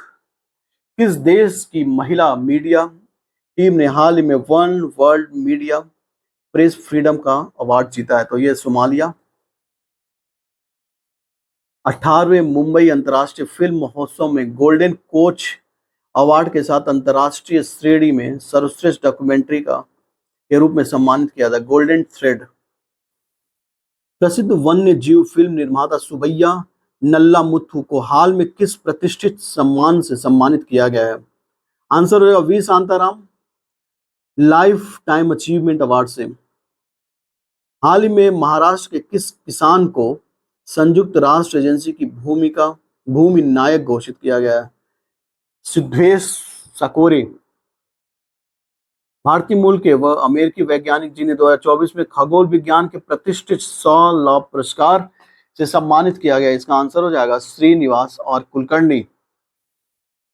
किस देश की महिला मीडिया टीम ने हाल ही में वर्ल्ड मीडिया प्रेस फ्रीडम का अवार्ड जीता है? तो ये सोमालिया। 18वें मुंबई अंतर्राष्ट्रीय फिल्म महोत्सव में गोल्डन कोच अवार्ड के साथ अंतर्राष्ट्रीय श्रेणी में सर्वश्रेष्ठ डॉक्यूमेंट्री के रूप में सम्मानित किया था गोल्डन थ्रेड। प्रसिद्ध वन्य जीव फिल्म निर्माता सुबैया नल्लामुथु को हाल में किस प्रतिष्ठित सम्मान से सम्मानित किया गया है? आंसर हो जाएगा V Shantaram lifetime achievement award से। हाल ही में महाराष्ट्र के किस किसान को संयुक्त राष्ट्र एजेंसी की भूमि नायक घोषित किया गया है? सिद्धेश सकोरे। भारतीय मूल के वह अमेरिकी वैज्ञानिक जिन्हें 2024 में खगोल विज्ञान के प्रतिष्ठित सौर पुरस्कार से सम्मानित किया गया। इसका आंसर हो जाएगा श्रीनिवास और कुलकर्णी।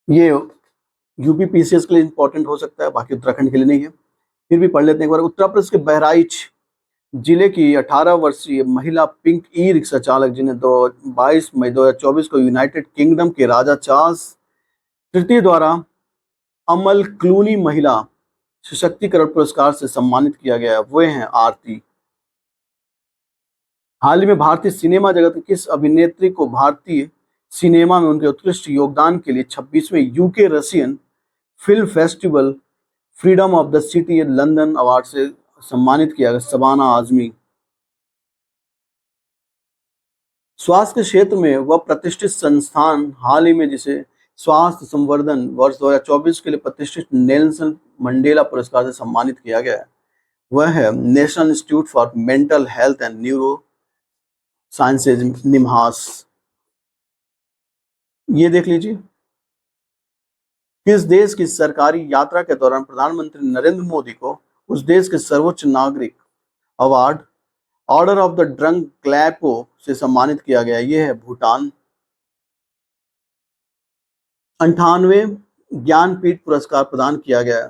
ये यूपी PCS के लिए इंपॉर्टेंट हो सकता है, बाकी उत्तराखंड के लिए नहीं है, फिर भी पढ़ लेते हैं एक बार। उत्तर प्रदेश के बहराइच जिले की 18 वर्षीय महिला पिंक ई रिक्शा चालक जिन्हें 22 मई 2024 को यूनाइटेड किंगडम के राजा चार्ल्स तृतीय द्वारा अमल क्लूनी महिला सशक्तिकरण पुरस्कार से सम्मानित किया गया है, वे हैं आरती। हाल ही में भारतीय सिनेमा जगत की किस अभिनेत्री को भारतीय सिनेमा में उनके उत्कृष्ट योगदान के लिए 26वें UK Russian film festival freedom of the city London award से सम्मानित किया गया? शबाना आजमी। स्वास्थ्य के क्षेत्र में वह प्रतिष्ठित संस्थान हाल ही में जिसे स्वास्थ्य संवर्धन वर्ष 2024 के लिए प्रतिष्ठित नेल्सन मंडेला पुरस्कार से सम्मानित किया गया है, वह है national institute for mental health and neuro sciences निम्हांस। ये देख लीजिए, किस देश की सरकारी यात्रा के दौरान प्रधानमंत्री नरेंद्र मोदी को उस देश के सर्वोच्च नागरिक award order of the Druk Gyalpo से सम्मानित किया गया? यह है भूटान। 98वें ज्ञानपीठ पुरस्कार प्रदान किया गया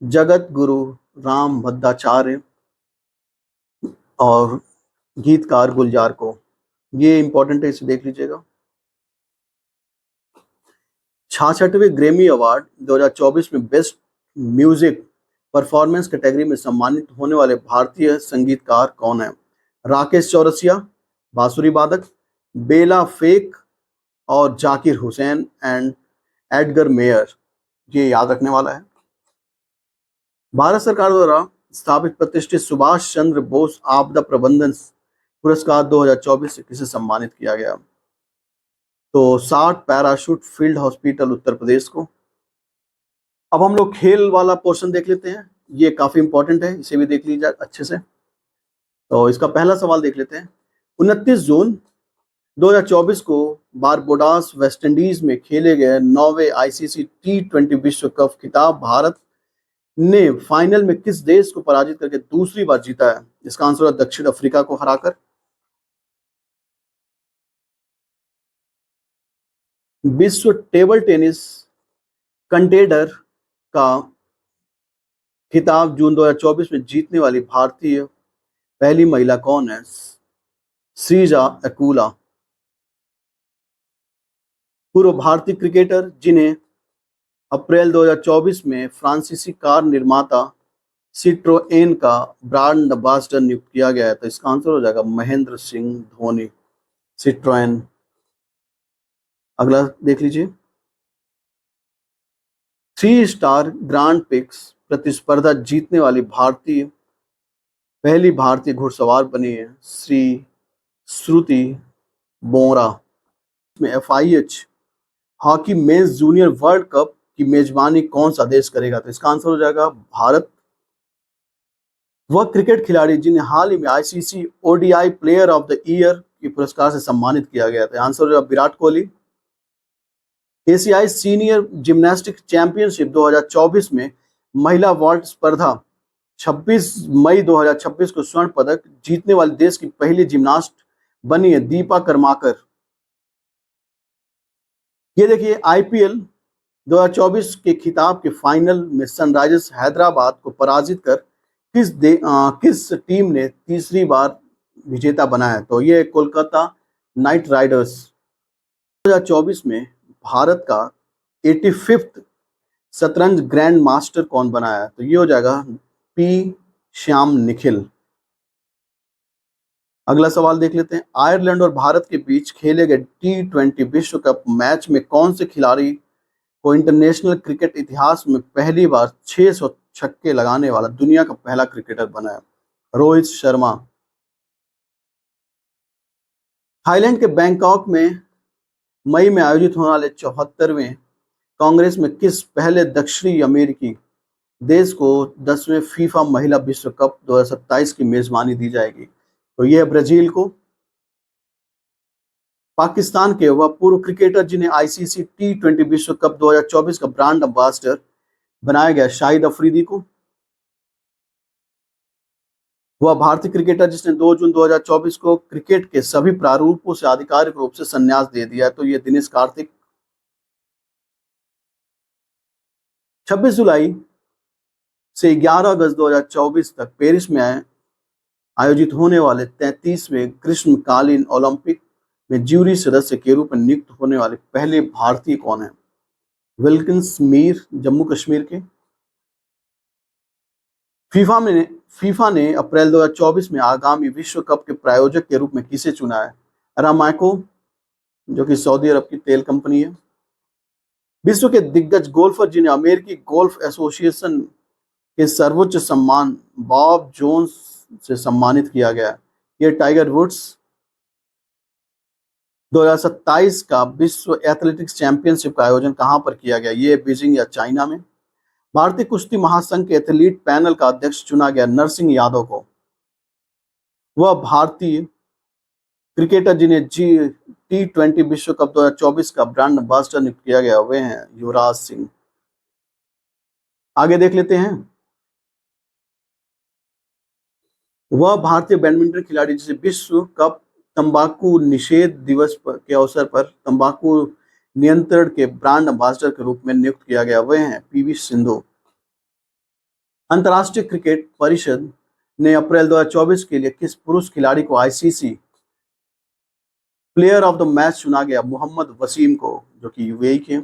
जगत गुरु राम भद्राचार्य और गीतकार गुलजार को। ये इंपॉर्टेंट है, इसे देख लीजिएगा। 66वें ग्रैमी अवार्ड 2024 में बेस्ट म्यूजिक परफॉर्मेंस कैटेगरी में सम्मानित होने वाले भारतीय संगीतकार कौन है? राकेश चौरसिया, बांसुरी वादक, बेला फेक और Zakir Hussain and Edgar mayor. ये याद रखने वाला है। भारत सरकार द्वारा स्थापित प्रतिष्ठित सुभाष चंद्र बोस आपदा प्रबंधन पुरस्कार 2024 से किसे सम्मानित किया गया? तो 60 parachute field hospital Uttar Pradesh को। अब हम लोग खेल वाला पोर्शन देख लेते हैं, ये काफी इंपॉर्टेंट है, इसे भी देख लीजिए अच्छे से। तो इसका पहला सवाल देख लेते हैं। 29 जून 2024 को बारबोडास वेस्ट इंडीज में खेले गए 9वें आईसीसी T20 विश्व कप खिताब भारत ने फाइनल में किस देश को पराजित करके दूसरी बार जीता है? इसका आंसर है दक्षिण अफ्रीका को हराकर। विश्व टेबल टेनिस कंटेंडर का खिताब जून 2024 में जीतने वाली भारतीय पहली महिला कौन है? श्रीजा अकुला। पूर्व भारतीय क्रिकेटर जिन्हें अप्रैल 2024 में फ्रांसीसी कार निर्माता सिट्रोएन का ब्रांड एम्बेसडर नियुक्त किया गया है, तो इसका आंसर हो जाएगा महेंद्र सिंह धोनी, सिट्रोएन। अगला देख लीजिए। 3 स्टार ग्रांड प्रिक्स प्रतिस्पर्धा जीतने वाली पहली भारतीय घुड़सवार बनी है श्री श्रुति बोरा। में FIH hockey mains junior world cup की मेजबानी कौन सा देश करेगा? तो इसका आंसर हो जाएगा भारत। वह क्रिकेट खिलाड़ी जिन्हें हाल ही में ICC ODI player of the year के पुरस्कार से सम्मानित किया गया था, आंसर हो जाएगा विराट कोहली। एशियाई सीनियर जिम्नास्टिक चैंपियनशिप 2024 में महिला वॉल्ट स्पर्धा 26 मई 2026 को स्वर्ण पदक जीतने वाले देश की पहली जिम्नास्ट बनी है दीपा कर्माकर। ये देखिए, IPL 2024 के खिताब के फाइनल में सनराइजर्स हैदराबाद को पराजित कर किस टीम ने तीसरी बार विजेता बनाया? तो ये कोलकाता नाइट राइडर्स। 2024 में भारत का 85th शतरंज ग्रैंड मास्टर कौन बनाया है? तो ये हो जाएगा P श्याम निखिल। अगला सवाल देख लेते हैं। आयरलैंड और भारत के बीच खेले गए T20 विश्व कप मैच में कौन से खिलाड़ी को इंटरनेशनल क्रिकेट इतिहास में पहली बार 600 छक्के लगाने वाला दुनिया का पहला क्रिकेटर बना है? रोहित शर्मा। थाईलैंड के बैंकॉक में मई में आयोजित होने वाले 74वें कांग्रेस में किस पहले दक्षिणी अमेरिकी देश को 10वें फीफा महिला विश्व कप 2027 की मेजबानी दी जाएगी? तो यह है ब्राजील को। पाकिस्तान के वह पूर्व क्रिकेटर जिन्हें ICC T20 विश्व कप 2024 का ब्रांड एम्बेसडर बनाया गया शाहिद अफरीदी को। वह भारतीय क्रिकेटर जिसने 2 जून 2024 को क्रिकेट के सभी प्रारूपों से आधिकारिक रूप से संन्यास दे दिया, तो यह दिनेश कार्तिक। 26 जुलाई से 11 अगस्त 2024 तक पेरिस में आयोजित होने वाले 33वें ग्रीष्मकालीन ओलंपिक में ज्यूरी सदस्य के रूप में नियुक्त होने वाले पहले भारतीय कौन है? विल्किंस मीर, जम्मू कश्मीर के। फीफा ने अप्रैल 2024 में आगामी विश्व कप के प्रायोजक के रूप में किसे चुना है? अरामाको, जो कि सऊदी अरब की तेल कंपनी है। विश्व के दिग्गज गोल्फर जिन्हें अमेरिकी गोल्फ एसोसिएशन के सर्वोच्च सम्मान बॉब जोन्स से सम्मानित किया गया, ये टाइगर वुड्स। 2027 का विश्व एथलेटिक्स चैंपियनशिप का आयोजन कहां पर किया गया? ये बीजिंग या चाइना में। भारतीय कुश्ती महासंघ के एथलीट पैनल का अध्यक्ष चुना गया नरसिंह यादव को। वह भारतीय क्रिकेटर जिन्हें T20 विश्व कप 2024 का ब्रांड एम्बेसडर नियुक्त किया गया, वे हैं युवराज सिंह। आगे देख लेते हैं। वह भारतीय बैडमिंटन खिलाड़ी जिसे विश्व कप तंबाकू निषेध दिवस के अवसर पर तंबाकू नियंत्रण के ब्रांड एम्बेसडर के रूप में नियुक्त किया गया, वे हैं PV सिंधु। अंतर्राष्ट्रीय क्रिकेट परिषद ने अप्रैल 2024 के लिए किस पुरुष खिलाड़ी को ICC player of the match चुना गया मोहम्मद वसीम को, जो कि यूएई के।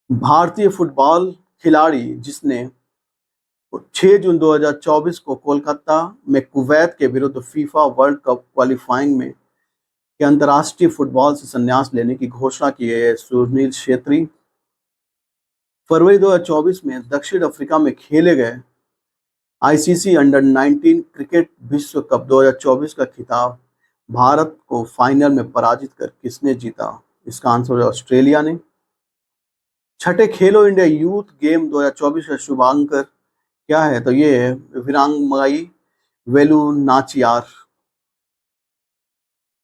भारतीय फुटबॉल खिलाड़ी जिसने 6 जून 2024 को कोलकाता में कुवैत के विरुद्ध फीफा वर्ल्ड कप क्वालिफाइंग में के अंतर्राष्ट्रीय फुटबॉल से संन्यास लेने की घोषणा की है सुनील छेत्री। फरवरी 2024 में दक्षिण अफ्रीका में खेले गए आईसीसी अंडर 19 क्रिकेट विश्व कप 2024 का खिताब भारत को फाइनल में पराजित कर किसने जीता? इसका आंसर है ऑस्ट्रेलिया ने। छठे खेलो इंडिया यूथ गेम 2024 का शुभांकर क्या है? तो ये है वीरांगमाई वेलु नाचियार।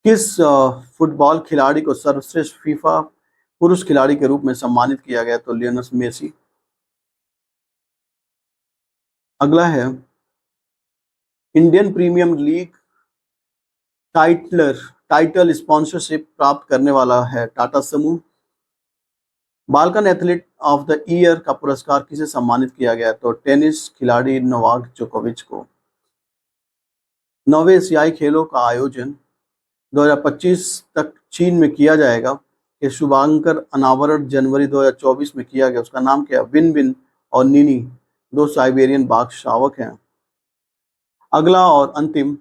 किस फुटबॉल खिलाड़ी को सर्वश्रेष्ठ फीफा पुरुष खिलाड़ी के रूप में सम्मानित किया गया? तो लियोनेल मेसी। अगला है Indian premier league title sponsorship प्राप्त करने वाला है टाटा समूह। Balkan athlete of the year का पुरस्कार किसे सम्मानित किया गया? तो टेनिस खिलाड़ी नोवाक जोकोविच को। 9वें एशियाई खेलों का आयोजन 2025 तक चीन में किया जाएगा। कि शुभांकर अनावरण जनवरी 2024 में किया गया, उसका नाम क्या? विन विन और निनी, 2 साइबेरियन बाघ शावक हैं। अगला और अंतिम,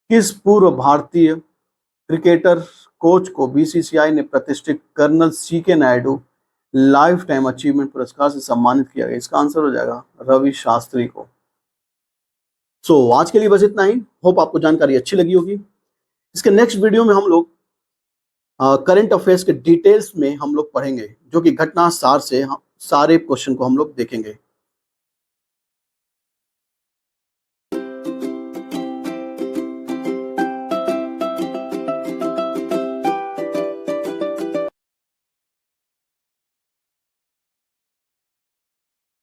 किस पूर्व भारतीय क्रिकेटर कोच को बीसीसीआई ने प्रतिष्ठित colonel CK Naidu lifetime achievement पुरस्कार से सम्मानित किया गया? इसका आंसर हो जाएगा रवि शास्त्री को। आज के लिए बस इतना ही। होप आपको जानकारी अच्छी लगी होगी। इसके नेक्स्ट वीडियो में हम लोग करंट अफेयर्स के डिटेल्स में हम लोग पढ़ेंगे, जो कि घटना सार से सारे क्वेश्चन को हम लोग देखेंगे।